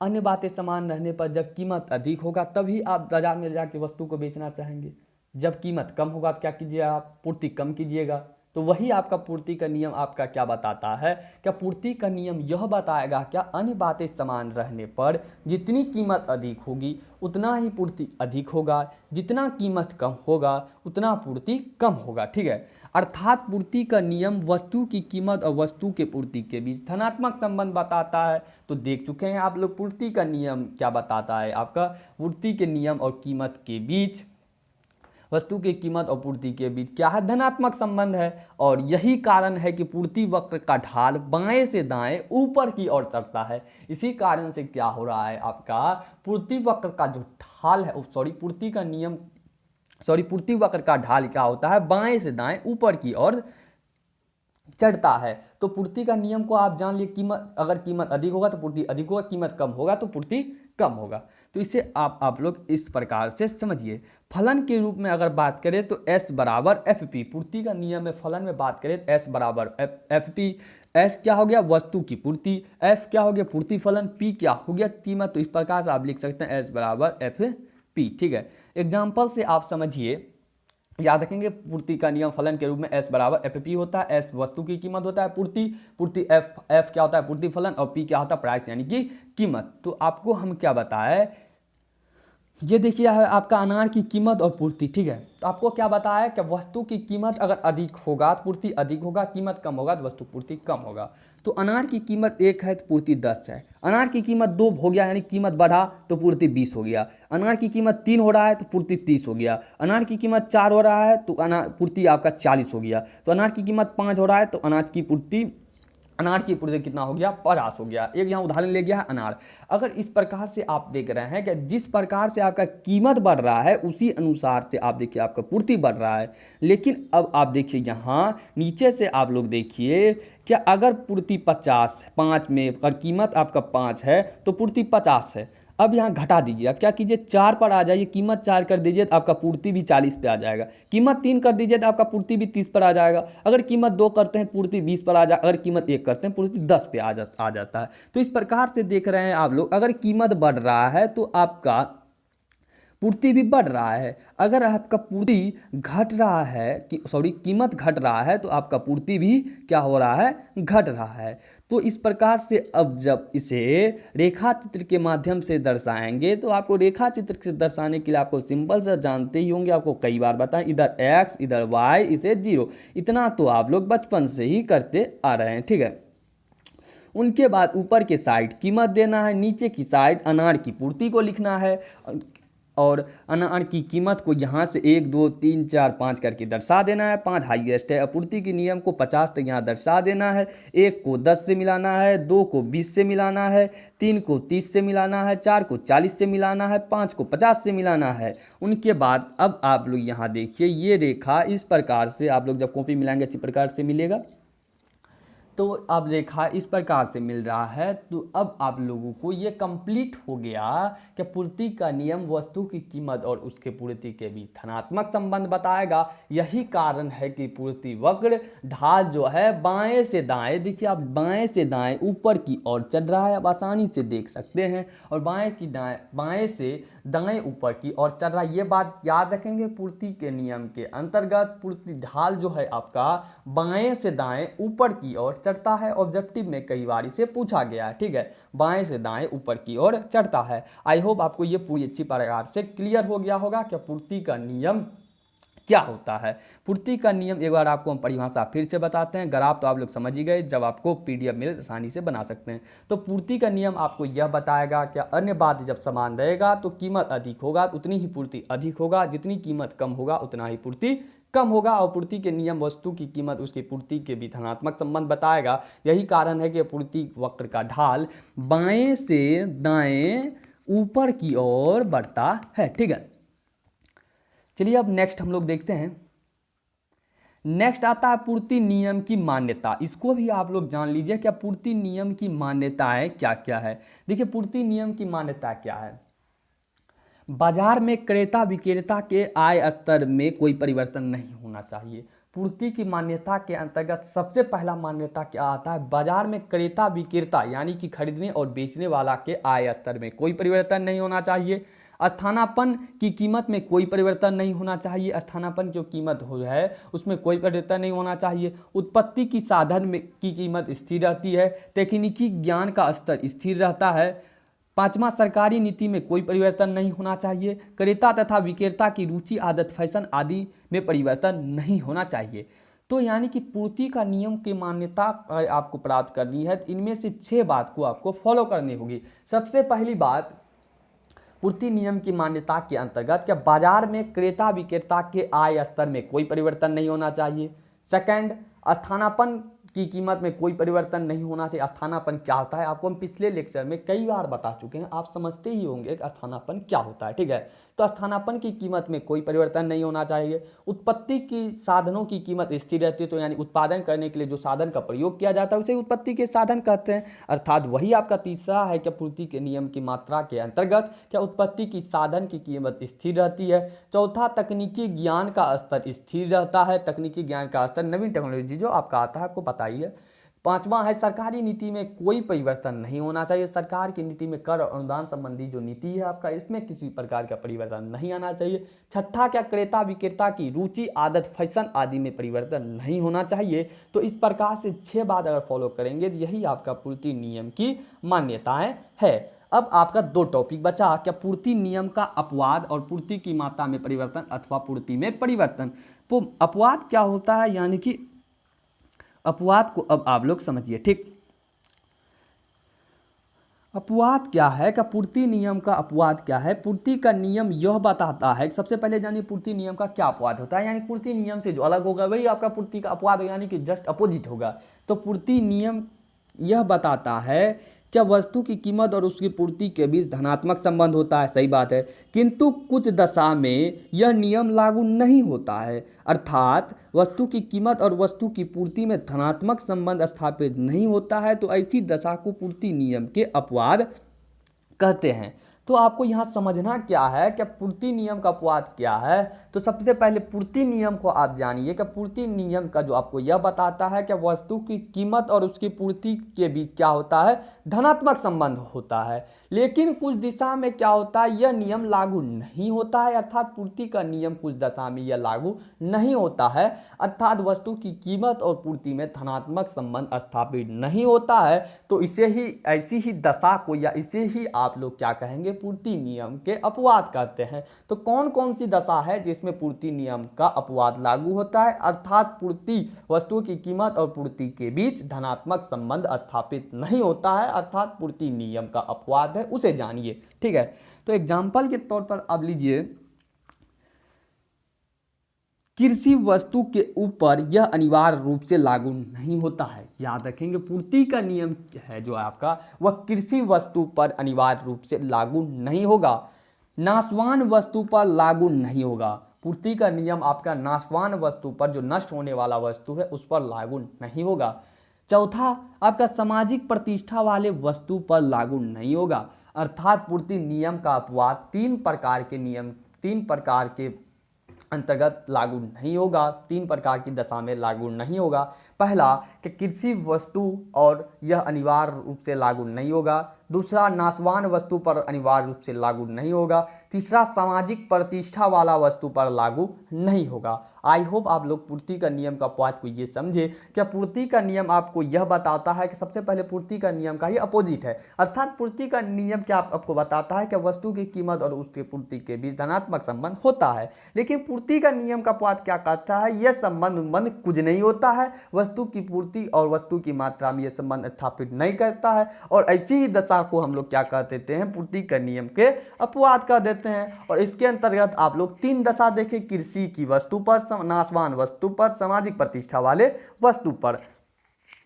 अन्य बातें समान रहने पर जब कीमत अधिक होगा तभी आप बाजार में जाकर वस्तु को बेचना चाहेंगे। जब कीमत कम होगा तो क्या कीजिएगा आप? पूर्ति कम कीजिएगा। तो वही आपका पूर्ति का नियम आपका क्या बताता है? क्या पूर्ति का नियम यह बताएगा क्या अन्य बातें समान रहने पर जितनी कीमत अधिक होगी उतना ही पूर्ति अधिक होगा, जितना कीमत कम होगा उतना पूर्ति कम होगा। ठीक है, अर्थात पूर्ति का नियम वस्तु की कीमत और वस्तु के पूर्ति के बीच धनात्मक संबंध बताता है। तो देख चुके हैं आप लोग पूर्ति का नियम क्या बताता है। आपका पूर्ति के नियम और कीमत के बीच, वस्तु की कीमत और पूर्ति के बीच क्या है? धनात्मक संबंध है। और यही कारण है कि पूर्ति वक्र का ढाल बाएं से दाएं ऊपर की ओर चढ़ता है। इसी कारण से क्या हो रहा है आपका पूर्ति वक्र का जो ढाल है, पूर्ति वक्र का ढाल क्या होता है? बाएं से दाएं ऊपर की ओर चढ़ता है। तो पूर्ति का नियम को आप जान लिए, कीमत अगर कीमत अधिक होगा तो पूर्ति अधिक होगा, कीमत कम होगा तो पूर्ति कम होगा। तो इसे आप लोग इस प्रकार से समझिए। फलन के रूप में अगर बात करें तो S बराबर FP, पूर्ति का नियम में फलन में बात करें तो S बराबर FP। S क्या हो गया? वस्तु की पूर्ति। F क्या हो गया? पूर्ति फलन। P क्या हो गया? कीमत। तो इस प्रकार से आप लिख सकते हैं S बराबर FP। ठीक है, एग्जाम्पल से आप समझिए। याद रखेंगे पूर्ति का नियम फलन के रूप में S बराबर एफ पी होता है। S वस्तु की कीमत होता है, पूर्ति पूर्ति एफ क्या होता है, पूर्ति फलन, और पी क्या होता है, प्राइस यानी कि कीमत। तो आपको हम क्या बताए, ये देखिए है आपका अनार की कीमत और पूर्ति, ठीक है। तो आपको क्या बताया कि वस्तु की कीमत अगर अधिक होगा तो पूर्ति अधिक होगा, कीमत कम होगा तो वस्तु पूर्ति कम होगा। तो अनार की कीमत 1 है तो पूर्ति 10 है। अनार की कीमत 2 हो गया यानी कीमत बढ़ा तो पूर्ति 20 हो गया। अनार की कीमत 3 हो रहा है तो पूर्ति 30 हो गया। अनार की कीमत 4 हो रहा है तो पूर्ति आपका 40 हो गया। तो अनार की कीमत 5 हो रहा है तो अनार की पूर्ति कितना हो गया, 50 हो गया। एक यहाँ उदाहरण ले गया है अनार। अगर इस प्रकार से आप देख रहे हैं कि जिस प्रकार से आपका कीमत बढ़ रहा है उसी अनुसार से आप देखिए आपका पूर्ति बढ़ रहा है। लेकिन अब आप देखिए यहाँ नीचे से आप लोग देखिए कि अगर पूर्ति 5 में अगर कीमत आपका 5 है तो पूर्ति 50 है। अब यहाँ घटा दीजिए, अब क्या कीजिए 4 पर आ जाइए, कीमत 4 कर दीजिए तो आपका पूर्ति भी 40 पे आ जाएगा। कीमत 3 कर दीजिए तो आपका पूर्ति भी 30 पर आ जाएगा। अगर कीमत 2 करते हैं पूर्ति 20 पर आ जाए, अगर कीमत 1 करते हैं पूर्ति 10 पे आ जाता है। तो इस प्रकार से देख रहे हैं आप लोग, अगर कीमत बढ़ रहा है तो आपका पूर्ति भी बढ़ रहा है। अगर आपका पूर्ति घट रहा है कीमत घट रहा है तो आपका पूर्ति भी क्या हो रहा है, घट रहा है। तो इस प्रकार से अब जब इसे रेखा चित्र के माध्यम से दर्शाएंगे तो आपको रेखा चित्र से दर्शाने के लिए आपको सिंपल से जानते ही होंगे, आपको कई बार बताएं, इधर x इधर y इसे 0, इतना तो आप लोग बचपन से ही करते आ रहे हैं, ठीक है। उनके बाद ऊपर के साइड कीमत देना है, नीचे की साइड अनार की पूर्ति को लिखना है, और अनार की कीमत को यहाँ से 1 2 3 4 5 करके दर्शा देना है। 5 हाईएस्ट है। आपूर्ति के नियम को 50 तक यहाँ दर्शा देना है। 1 को 10 से मिलाना है, 2 को 20 से मिलाना है, 3 को 30 से मिलाना है, 4 को 40 से मिलाना है, 5 को 50 से मिलाना है। उनके बाद अब आप लोग यहाँ देखिए ये रेखा इस प्रकार से आप लोग जब कॉपी मिलाएंगे इसी प्रकार से मिलेगा। तो अब रेखा इस प्रकार से मिल रहा है। तो अब आप लोगों को ये कंप्लीट हो गया कि पूर्ति का नियम वस्तु की कीमत और उसके पूर्ति के बीच धनात्मक संबंध बताएगा। यही कारण है कि पूर्ति वक्र ढाल जो है बाएं से दाएं, देखिए आप बाएं से दाएं ऊपर की ओर चल रहा है, आप आसानी से देख सकते हैं, और बाएं से दाएं ऊपर की ओर चल रहा है। ये बात याद रखेंगे, पूर्ति के नियम के अंतर्गत पूर्ति ढाल जो है आपका बाएं से दाएं ऊपर की ओर चढ़ता है। ऑब्जेक्टिव में कई बार इसे पूछा गया है, ठीक है, बाएं से दाएं ऊपर की ओर चढ़ता है। आई होप आपको ये पूरी अच्छी प्रकार से क्लियर हो गया होगा कि पूर्ति का नियम क्या होता है। पूर्ति का नियम एक बार आपको हम परिभाषा फिर से बताते हैं, ग्राफ तो आप लोग समझ ही गए, जब आपको पीडीएफ मिले आसानी से बना सकते हैं। तो पूर्ति का नियम आपको यह बताएगा कि अन्य बात जब समान रहेगा तो कीमत अधिक होगा तो उतनी ही पूर्ति अधिक होगा, जितनी कीमत कम होगा उतना ही पूर्ति कम होगा। और पूर्ति के नियम वस्तु की कीमत उसकी पूर्ति के भी धनात्मक संबंध बताएगा। यही कारण है कि पूर्ति वक्र का ढाल बाएं से दाएं ऊपर की ओर बढ़ता है, ठीक है। चलिए अब नेक्स्ट हम लोग देखते हैं। नेक्स्ट आता है पूर्ति नियम की मान्यता। इसको भी आप लोग जान लीजिए क्या पूर्ति नियम की मान्यताएं क्या क्या है। देखिए पूर्ति नियम की मान्यता क्या है, बाजार में क्रेता विक्रेता के आय स्तर में कोई परिवर्तन नहीं होना चाहिए। पूर्ति की मान्यता के अंतर्गत सबसे पहला मान्यता क्या आता है, बाजार में क्रेता विक्रेता यानी कि खरीदने और बेचने वाला के आय स्तर में कोई परिवर्तन नहीं होना चाहिए। स्थानापन्न की कीमत में कोई परिवर्तन नहीं होना चाहिए, स्थानापन्न जो कीमत हो है उसमें कोई परिवर्तन नहीं होना चाहिए। उत्पत्ति की साधन में की कीमत स्थिर रहती है। तकनीकी ज्ञान का स्तर स्थिर रहता है। 5वां सरकारी नीति में कोई परिवर्तन नहीं होना चाहिए। क्रेता तथा विक्रेता की रुचि आदत फैशन आदि में परिवर्तन नहीं होना चाहिए। तो यानी कि पूर्ति का नियम की मान्यता आपको प्राप्त करनी है तो इनमें से 6 बात को आपको फॉलो करनी होगी। सबसे पहली बात, पूर्ति नियम की मान्यता के अंतर्गत क्या बाजार में क्रेता विक्रेता के आय स्तर में कोई परिवर्तन नहीं होना चाहिए। सेकंड, स्थानापन्न की कीमत में कोई परिवर्तन नहीं होना चाहिए। स्थानापन्न क्या होता है आपको हम पिछले लेक्चर में कई बार बता चुके हैं, आप समझते ही होंगे कि स्थानापन्न क्या होता है, ठीक है। तो स्थानापन्न की कीमत में कोई परिवर्तन नहीं होना चाहिए। उत्पत्ति की साधनों की कीमत स्थिर रहती है, तो यानी उत्पादन करने के लिए जो साधन का प्रयोग किया जाता है उसे उत्पत्ति के साधन कहते हैं। अर्थात वही आपका तीसरा है कि पूर्ति के नियम की मात्रा के अंतर्गत क्या उत्पत्ति की साधन की कीमत स्थिर रहती है। चौथा, तकनीकी ज्ञान का स्तर स्थिर रहता है। तकनीकी ज्ञान का स्तर नवीन टेक्नोलॉजी जो आपका आता है आपको बताइए। पांचवा है सरकारी नीति में कोई परिवर्तन नहीं होना चाहिए। सरकार की नीति में कर और अनुदान संबंधी जो नीति है आपका, इसमें किसी प्रकार का परिवर्तन नहीं आना चाहिए। छठा क्या, क्रेता विक्रेता की रुचि आदत फैशन आदि में परिवर्तन नहीं होना चाहिए। तो इस प्रकार से 6 बात अगर फॉलो करेंगे तो यही आपका पूर्ति नियम की मान्यताएं है। अब आपका 2 टॉपिक बचा, क्या पूर्ति नियम का अपवाद और पूर्ति की मात्रा में परिवर्तन अथवा पूर्ति में परिवर्तन। तो अपवाद क्या होता है, यानी कि अपवाद को अब आप लोग समझिए, ठीक। अपवाद क्या है, क्या पूर्ति नियम का अपवाद क्या है। पूर्ति का नियम यह बताता है, सबसे पहले जानिए पूर्ति नियम का क्या अपवाद होता है, यानी पूर्ति नियम से जो अलग होगा वही आपका पूर्ति का अपवाद होगा, यानी कि जस्ट अपोजिट होगा। तो पूर्ति नियम यह बताता है क्या वस्तु की कीमत और उसकी पूर्ति के बीच धनात्मक संबंध होता है, सही बात है, किंतु कुछ दशा में यह नियम लागू नहीं होता है, अर्थात वस्तु की कीमत और वस्तु की पूर्ति में धनात्मक संबंध स्थापित नहीं होता है। तो ऐसी दशा को पूर्ति नियम के अपवाद कहते हैं। तो आपको यहाँ समझना क्या है कि पूर्ति नियम का अपवाद क्या है। तो सबसे पहले पूर्ति नियम को आप जानिए कि पूर्ति नियम का जो आपको यह बताता है कि वस्तु की कीमत और उसकी पूर्ति के बीच क्या होता है, धनात्मक संबंध होता है, लेकिन कुछ दिशा में क्या होता है, यह नियम लागू नहीं होता है, अर्थात पूर्ति का नियम कुछ दशा में यह लागू नहीं होता है, अर्थात वस्तु की कीमत और पूर्ति में धनात्मक संबंध स्थापित नहीं होता है। तो इसे ही, ऐसी ही दशा को या इसे ही आप लोग क्या कहेंगे, पूर्ति नियम के अपवाद कहते हैं। तो कौन कौन सी दशा है जिसमें पूर्ति नियम का अपवाद लागू होता है, अर्थात पूर्ति वस्तु की कीमत और पूर्ति के बीच धनात्मक संबंध स्थापित नहीं होता है, अर्थात पूर्ति नियम का अपवाद है, उसे जानिए, ठीक है। तो एग्जाम्पल के तौर पर अब लीजिए, कृषि वस्तु के ऊपर यह अनिवार्य रूप से लागू नहीं होता है। याद रखेंगे पूर्ति का नियम है जो आपका, वह कृषि वस्तु पर अनिवार्य रूप से लागू नहीं होगा, नाशवान वस्तु पर लागू नहीं होगा। पूर्ति का नियम आपका नाशवान वस्तु पर, जो नष्ट होने वाला वस्तु है उस पर लागू नहीं होगा। चौथा आपका सामाजिक प्रतिष्ठा वाले वस्तु पर लागू नहीं होगा, अर्थात पूर्ति नियम का अपवाद 3 प्रकार के नियम, 3 प्रकार के अंतर्गत लागू नहीं होगा, 3 प्रकार की दशा में लागू नहीं होगा। पहला कि कृषि वस्तु और यह अनिवार्य रूप से लागू नहीं होगा। दूसरा, नाशवान वस्तु पर अनिवार्य रूप से लागू नहीं होगा। तीसरा, सामाजिक प्रतिष्ठा वाला वस्तु पर लागू नहीं होगा। आई होप आप लोग पूर्ति का नियम का अपवाद को ये समझे। क्या पूर्ति का नियम आपको यह बताता है कि सबसे पहले पूर्ति का नियम का ही अपोजिट है, अर्थात पूर्ति का नियम क्या आपको बताता है कि वस्तु की कीमत और उसकी पूर्ति के बीच धनात्मक संबंध होता है, लेकिन पूर्ति का नियम का अपवाद क्या कहता है, यह संबंध कुछ नहीं होता है, वस्तु की पूर्ति और वस्तु की मात्रा में यह संबंध स्थापित नहीं करता है, और ऐसी ही दशा को हम लोग क्या कह देते हैं, पूर्ति का नियम के अपवाद कह देते हैं। और इसके अंतर्गत आप लोग 3 दशा देखें, कृषि की वस्तु पर, नाशवान वस्तु पर, सामाजिक प्रतिष्ठा वाले वस्तु पर।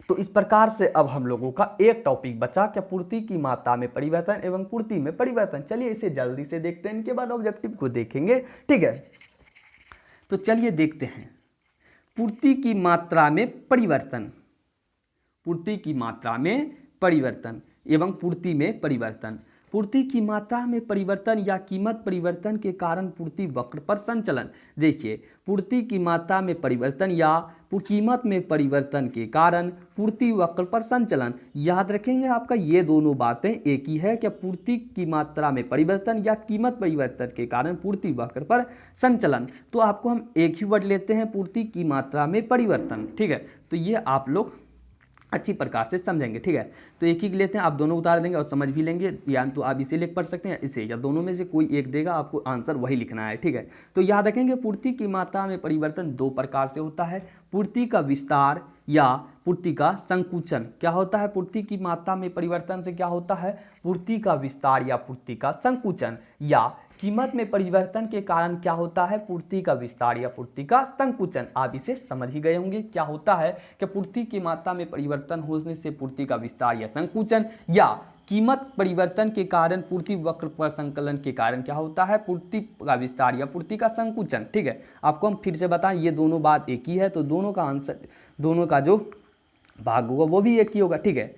तो इस प्रकार से अब हम लोगों का एक टॉपिक बचा, क्या पूर्ति की मात्रा में परिवर्तन एवं पूर्ति में परिवर्तन। चलिए इसे जल्दी से देखते हैं, इनके बाद ऑब्जेक्टिव को देखेंगे, ठीक है। तो चलिए देखते हैं पूर्ति की मात्रा में परिवर्तन, पूर्ति की मात्रा में परिवर्तन एवं पूर्ति में परिवर्तन। पूर्ति की मात्रा में परिवर्तन या कीमत परिवर्तन के कारण पूर्ति वक्र पर संचलन। देखिए, पूर्ति की मात्रा में परिवर्तन या कीमत में परिवर्तन के कारण पूर्ति वक्र पर संचलन। याद रखेंगे आपका ये दोनों बातें एक ही है, कि पूर्ति की मात्रा में परिवर्तन या कीमत परिवर्तन के कारण पूर्ति वक्र पर संचलन। तो आपको हम एक ही वर्ड लेते हैं, पूर्ति की मात्रा में परिवर्तन, ठीक है। तो ये आप लोग अच्छी प्रकार से समझेंगे, ठीक है। तो एक ही लेते हैं, आप दोनों उतार देंगे और समझ भी लेंगे, या तो आप इसे लिख पढ़ सकते हैं इसे, या दोनों में से कोई एक देगा, आपको आंसर वही लिखना है, ठीक है। तो याद रखेंगे पूर्ति की मात्रा में परिवर्तन 2 प्रकार से होता है, पूर्ति का विस्तार या पूर्ति का संकुचन। क्या होता है पूर्ति की मात्रा में परिवर्तन से, क्या होता है पूर्ति का विस्तार या पूर्ति का संकुचन, या कीमत में परिवर्तन के कारण क्या होता है पूर्ति का विस्तार या पूर्ति का संकुचन। आप इसे समझ ही गए होंगे क्या होता है कि पूर्ति की मात्रा में परिवर्तन होने से पूर्ति का विस्तार या संकुचन, या कीमत परिवर्तन के कारण पूर्ति वक्र पर संकलन के कारण क्या होता है पूर्ति का विस्तार या पूर्ति का संकुचन, ठीक है। आपको हम फिर से बताएं, ये दोनों बात एक ही है, तो दोनों का आंसर, दोनों का जो भाग होगा वो भी एक ही होगा, ठीक है।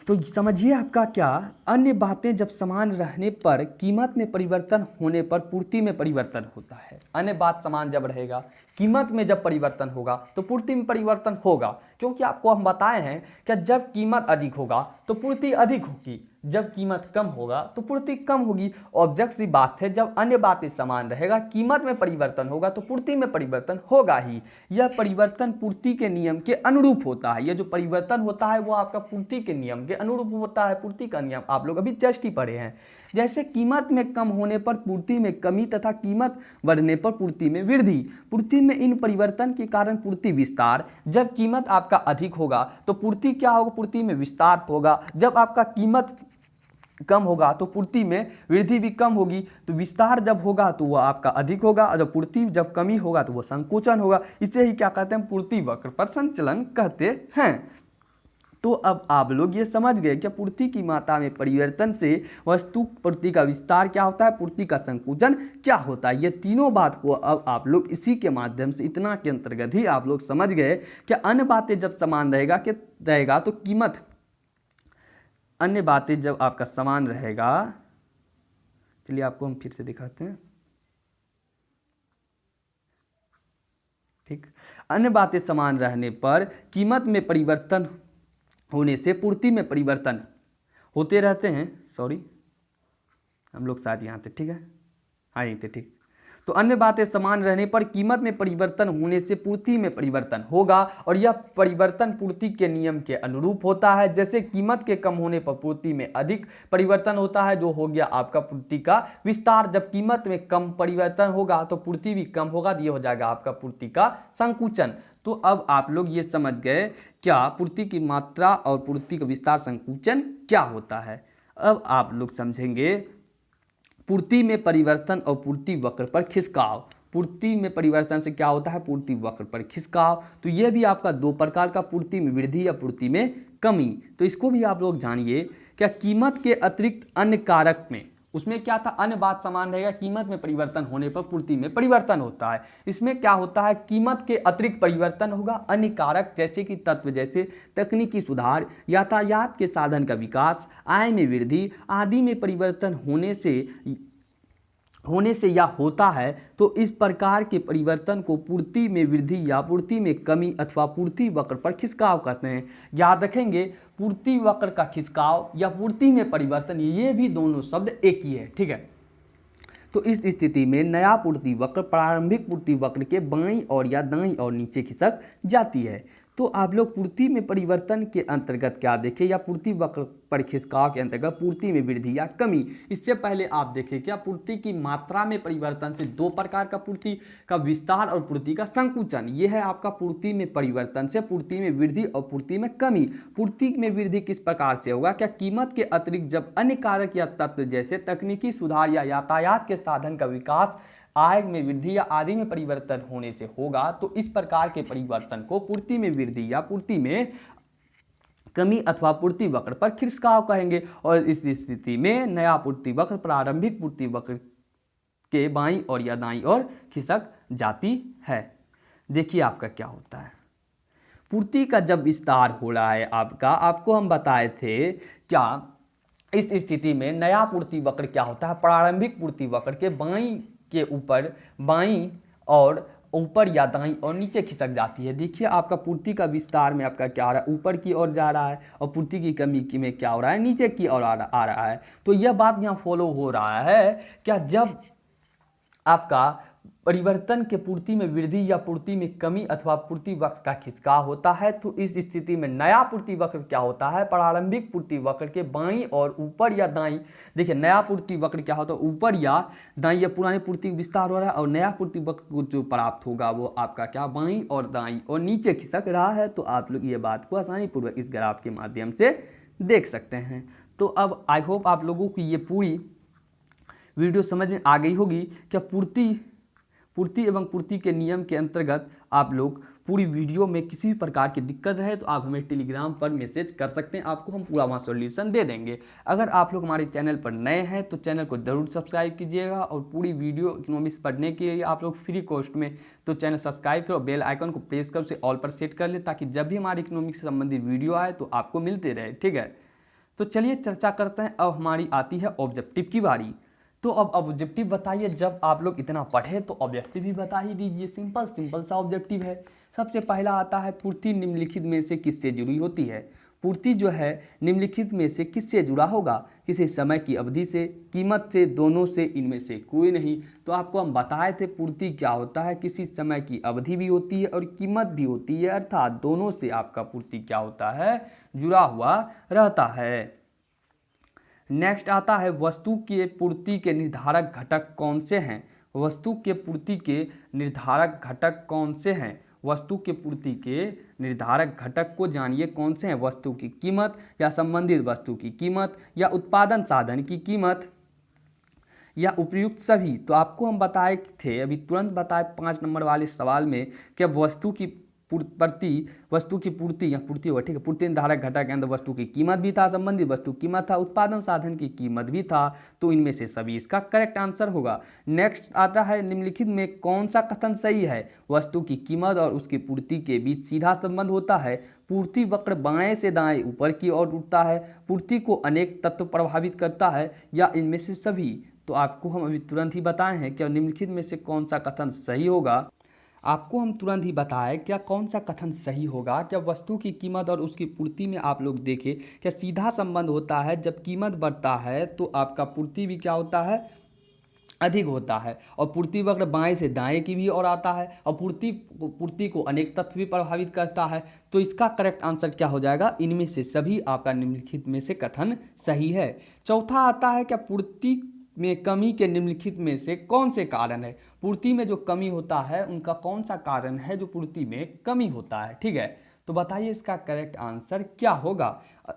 तो समझिए आपका क्या, अन्य बातें जब समान रहने पर कीमत में परिवर्तन होने पर पूर्ति में परिवर्तन होता है। अन्य बात समान जब रहेगा, कीमत में जब परिवर्तन होगा तो पूर्ति में परिवर्तन होगा, क्योंकि आपको हम बताए हैं कि जब कीमत अधिक होगा तो पूर्ति अधिक होगी, जब कीमत कम होगा तो पूर्ति कम होगी। ऑब्जेक्ट सी बात है, जब अन्य बातें समान रहेगा, कीमत में परिवर्तन होगा तो पूर्ति में परिवर्तन होगा ही। यह परिवर्तन पूर्ति के नियम के अनुरूप होता है। यह जो परिवर्तन होता है वो आपका पूर्ति के नियम के अनुरूप होता है। पूर्ति का नियम आप लोग अभी जस्ट ही पढ़े हैं। जैसे कीमत में कम होने पर पूर्ति में कमी तथा कीमत बढ़ने पर पूर्ति में वृद्धि। पूर्ति में इन परिवर्तन के कारण पूर्ति विस्तार। जब कीमत आपका अधिक होगा तो पूर्ति क्या होगा, पूर्ति में विस्तार होगा। जब आपका कीमत कम होगा तो पूर्ति में वृद्धि भी कम होगी। तो विस्तार जब होगा तो वह आपका अधिक होगा, और जब पूर्ति जब कमी होगा तो वह संकुचन होगा। इसे ही क्या कहते हैं, पूर्ति वक्र पर संचलन कहते हैं। तो अब आप लोग ये समझ गए कि पूर्ति की मात्रा में परिवर्तन से वस्तु पूर्ति का विस्तार क्या होता है, पूर्ति का संकुचन क्या होता है। ये तीनों बात को अब आप लोग इसी के माध्यम से, इतना के अंतर्गत ही आप लोग समझ गए कि अन्य बातें जब समान रहेगा तो कीमत, अन्य बातें जब आपका समान रहेगा, चलिए आपको हम फिर से दिखाते हैं। ठीक, अन्य बातें समान रहने पर कीमत में परिवर्तन होने से पूर्ति में परिवर्तन होते रहते हैं। सॉरी, हम लोग शायद यहाँ थे, ठीक है, हाँ यहीं थे, ठीक। तो अन्य बातें समान रहने पर कीमत में परिवर्तन होने से पूर्ति में परिवर्तन होगा, और यह परिवर्तन पूर्ति के नियम के अनुरूप होता है। जैसे कीमत के कम होने पर पूर्ति में अधिक परिवर्तन होता है, जो हो गया आपका पूर्ति का विस्तार। जब कीमत में कम परिवर्तन होगा तो पूर्ति भी कम होगा, ये हो जाएगा आपका पूर्ति का संकुचन। तो अब आप लोग ये समझ गए क्या पूर्ति की मात्रा और पूर्ति का विस्तार संकुचन क्या होता है। अब आप लोग समझेंगे पूर्ति में परिवर्तन और पूर्ति वक्र पर खिसकाव। पूर्ति में परिवर्तन से क्या होता है, पूर्ति वक्र पर खिसकाव। तो यह भी आपका दो प्रकार का, पूर्ति में वृद्धि या पूर्ति में कमी। तो इसको भी आप लोग जानिए, क्या कीमत के अतिरिक्त अन्य कारक में, उसमें क्या था, अन्य बात समान रहेगा, कीमत में परिवर्तन होने पर पूर्ति में परिवर्तन होता है। इसमें क्या होता है, कीमत के अतिरिक्त परिवर्तन होगा, अन्य कारक जैसे कि तत्व, जैसे तकनीकी सुधार, यातायात के साधन का विकास, आय में वृद्धि आदि में परिवर्तन होने से या होता है। तो इस प्रकार के परिवर्तन को पूर्ति में वृद्धि या पूर्ति में कमी अथवा पूर्ति वक्र पर खिसकाव कहते हैं। याद रखेंगे, पूर्ति वक्र का खिसकाव या पूर्ति में परिवर्तन, ये भी दोनों शब्द एक ही है, ठीक है। तो इस स्थिति में नया पूर्ति वक्र प्रारंभिक पूर्ति वक्र के बाईं ओर या दाईं ओर नीचे खिसक जाती है। तो आप लोग पूर्ति में परिवर्तन के अंतर्गत क्या देखें, या पूर्ति वक्र पर खिसकाव के अंतर्गत पूर्ति में वृद्धि या कमी। इससे पहले आप देखें क्या, पूर्ति की मात्रा में परिवर्तन से दो प्रकार का, पूर्ति का विस्तार और पूर्ति का संकुचन। यह है आपका पूर्ति में परिवर्तन से पूर्ति में वृद्धि और पूर्ति में कमी। पूर्ति में वृद्धि किस प्रकार से होगा, क्या कीमत के अतिरिक्त जब अन्य कारक या तत्व जैसे तकनीकी सुधार या यातायात के साधन का विकास, आय में वृद्धि या आदि में परिवर्तन होने से होगा। तो इस प्रकार के परिवर्तन को पूर्ति में वृद्धि या पूर्ति में कमी अथवा पूर्ति वक्र पर खिसकाव कहेंगे। और इस स्थिति में नया पूर्ति वक्र प्रारंभिक पूर्ति वक्र के बाईं ओर या दाईं ओर खिसक जाती है। देखिए आपका क्या होता है, पूर्ति का जब विस्तार हो रहा है आपको हम बताए थे क्या, इस स्थिति में नया पूर्ति वक्र क्या होता है, प्रारंभिक पूर्ति वक्र के बाईं के ऊपर, बाईं और ऊपर या दाईं और नीचे खिसक जाती है। देखिए आपका पूर्ति का विस्तार में आपका क्या हो रहा है, ऊपर की ओर जा रहा है, और पूर्ति की कमी की में क्या हो रहा है, नीचे की ओर आ रहा है। तो यह बात यहाँ फॉलो हो रहा है क्या, जब आपका परिवर्तन के पूर्ति में वृद्धि या पूर्ति में कमी अथवा पूर्ति वक्र का खिसकाव होता है। तो इस स्थिति में नया पूर्ति वक्र क्या होता है, प्रारंभिक पूर्ति वक्र के बाईं और ऊपर या दाईं। देखिए नया पूर्ति वक्र क्या होता है, ऊपर या दाईं, या पुराने पूर्ति विस्तार हो रहा है, और नया पूर्ति वक्र को जो प्राप्त होगा वो आपका क्या, बाईं और दाईं और नीचे खिसक रहा है। तो आप लोग ये बात को आसानी पूर्वक इस ग्राफ के माध्यम से देख सकते हैं। तो अब आई होप आप लोगों की ये पूरी वीडियो समझ में आ गई होगी। क्या पूर्ति एवं पूर्ति के नियम के अंतर्गत आप लोग पूरी वीडियो में किसी भी प्रकार की दिक्कत रहे तो आप हमें टेलीग्राम पर मैसेज कर सकते हैं, आपको हम पूरा वहाँ सोल्यूशन दे देंगे। अगर आप लोग हमारे चैनल पर नए हैं तो चैनल को जरूर सब्सक्राइब कीजिएगा, और पूरी वीडियो इकोनॉमिक्स पढ़ने के लिए आप लोग फ्री कॉस्ट में तो चैनल सब्सक्राइब करो, बेल आइकन को प्रेस कर उसे ऑल पर सेट कर ले, ताकि जब भी हमारी इकोनॉमिक्स से संबंधित वीडियो आए तो आपको मिलते रहे, ठीक है। तो चलिए चर्चा करते हैं। अब हमारी आती है ऑब्जेक्टिव की बारी। तो अब ऑब्जेक्टिव बताइए, जब आप लोग इतना पढ़े तो ऑब्जेक्टिव भी बता ही दीजिए। सिंपल सिंपल सा ऑब्जेक्टिव है। सबसे पहला आता है पूर्ति निम्नलिखित में से किससे जुड़ी होती है। पूर्ति जो है निम्नलिखित में से किससे जुड़ा होगा, किसी समय की अवधि से, कीमत से, दोनों से, इनमें से कोई नहीं। तो आपको हम बताए थे पूर्ति क्या होता है, किसी समय की अवधि भी होती है और कीमत भी होती है, अर्थात दोनों से आपका पूर्ति क्या होता है, जुड़ा हुआ रहता है। नेक्स्ट आता है वस्तु के पूर्ति के निर्धारक घटक कौन से हैं। वस्तु के पूर्ति के निर्धारक घटक कौन से हैं। वस्तु के पूर्ति के निर्धारक घटक को जानिए कौन से हैं। वस्तु की कीमत या संबंधित वस्तु की कीमत या उत्पादन साधन की कीमत या उपयुक्त सभी। तो आपको हम बताए थे, अभी तुरंत बताए 5 नंबर वाले सवाल में कि वस्तु की पूर्ति या पूर्ति होगा, ठीक है। पूर्ति निर्धारक घटक के अंदर वस्तु की कीमत भी था, संबंधित वस्तु कीमत था, उत्पादन साधन की कीमत भी था। तो इनमें से सभी इसका करेक्ट आंसर होगा। नेक्स्ट आता है निम्नलिखित में कौन सा कथन सही है। वस्तु की कीमत और उसकी पूर्ति के बीच सीधा संबंध होता है। पूर्ति वक्र बाएं से दाएं ऊपर की ओर उठता है। पूर्ति को अनेक तत्व प्रभावित करता है, या इनमें से सभी। तो आपको हम अभी तुरंत ही बताए हैं कि निम्नलिखित में से कौन सा कथन सही होगा। आपको हम तुरंत ही बताएं क्या कौन सा कथन सही होगा। क्या वस्तु की कीमत और उसकी पूर्ति में आप लोग देखें क्या सीधा संबंध होता है। जब कीमत बढ़ता है तो आपका पूर्ति भी क्या होता है, अधिक होता है। और पूर्ति वक्र बाएं से दाएं की भी ओर आता है। और पूर्ति को अनेक तत्व भी प्रभावित करता है। तो इसका करेक्ट आंसर क्या हो जाएगा, इनमें से सभी आपका निम्नलिखित में से कथन सही है। चौथा आता है क्या पूर्ति में कमी के निम्नलिखित में से कौन से कारण है। पूर्ति में जो कमी होता है उनका कौन सा कारण है जो पूर्ति में कमी होता है, ठीक है। तो बताइए इसका करेक्ट आंसर क्या होगा।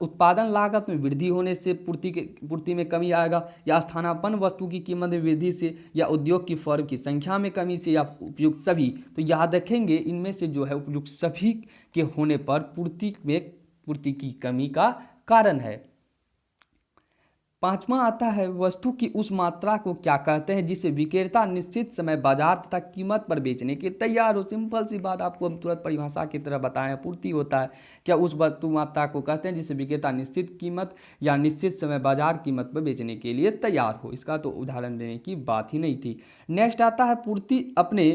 उत्पादन लागत में वृद्धि होने से पूर्ति में कमी आएगा, या स्थानापन्न वस्तु की कीमत में वृद्धि से, या उद्योग की फर्म की संख्या में कमी से, या उपयुक्त सभी। तो याद रखेंगे इनमें से जो है उपयुक्त सभी के होने पर पूर्ति की कमी का कारण है। पांचवा आता है वस्तु की उस मात्रा को क्या कहते हैं जिसे विक्रेता निश्चित समय बाजार तथा कीमत पर बेचने के तैयार हो। सिंपल सी बात आपको हम तुरंत परिभाषा की तरह बताएं, पूर्ति होता है क्या उस वस्तु मात्रा को कहते हैं जिसे विक्रेता निश्चित कीमत या निश्चित समय बाजार कीमत पर बेचने के लिए तैयार हो। इसका तो उदाहरण देने की बात ही नहीं थी। नेक्स्ट आता है पूर्ति अपने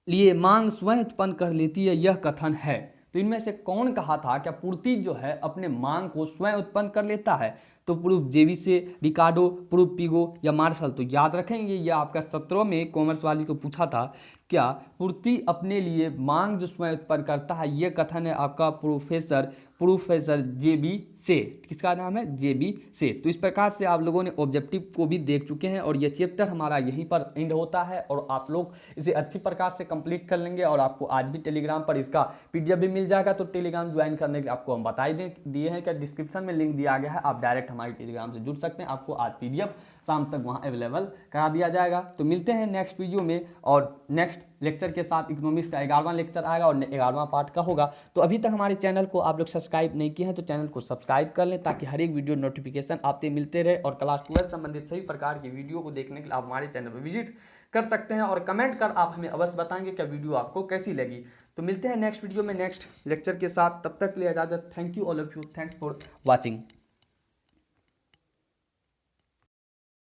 लिए मांग स्वयं उत्पन्न कर लेती है, यह कथन है। तो इनमें से कौन कहा था क्या पूर्ति जो है अपने मांग को स्वयं उत्पन्न कर लेता है। तो प्रूफ जेवी से, रिकार्डो, प्रूफ पिगो या मार्शल। तो याद रखेंगे ये आपका 17 में कॉमर्स वाली को पूछा था, क्या पूर्ति अपने लिए मांग जो स्वयं उत्पन्न करता है। ये कथन है आपका प्रोफेसर जेबी से। किसका नाम है, जेबी से। तो इस प्रकार से आप लोगों ने ऑब्जेक्टिव को भी देख चुके हैं और ये चैप्टर हमारा यहीं पर एंड होता है और आप लोग इसे अच्छी प्रकार से कंप्लीट कर लेंगे। और आपको आज भी टेलीग्राम पर इसका पीडीएफ भी मिल जाएगा। तो टेलीग्राम ज्वाइन करने के आपको हम बता दिए हैं कि डिस्क्रिप्शन में लिंक दिया गया है, आप डायरेक्ट हमारे टेलीग्राम से जुड़ सकते हैं। आपको आज पीडीएफ शाम तक वहाँ अवेलेबल करा दिया जाएगा। तो मिलते हैं नेक्स्ट वीडियो में और नेक्स्ट लेक्चर के साथ। इकोनॉमिक्स का 11वां लेक्चर आएगा और 11वां पार्ट का होगा। तो अभी तक हमारे चैनल को आप लोग सब्सक्राइब नहीं किए हैं तो चैनल को सब्सक्राइब कर लें ताकि हर एक वीडियो नोटिफिकेशन आपसे मिलते रहे। और क्लास 12 संबंधित सभी प्रकार की वीडियो को देखने के लिए आप हमारे चैनल पर विजिट कर सकते हैं। और कमेंट कर आप हमें अवश्य बताएंगे क्या वीडियो आपको कैसी लगी। तो मिलते हैं नेक्स्ट वीडियो में नेक्स्ट लेक्चर के साथ। तब तक के लिए इजाजत। Thank you all of you. Thanks for watching.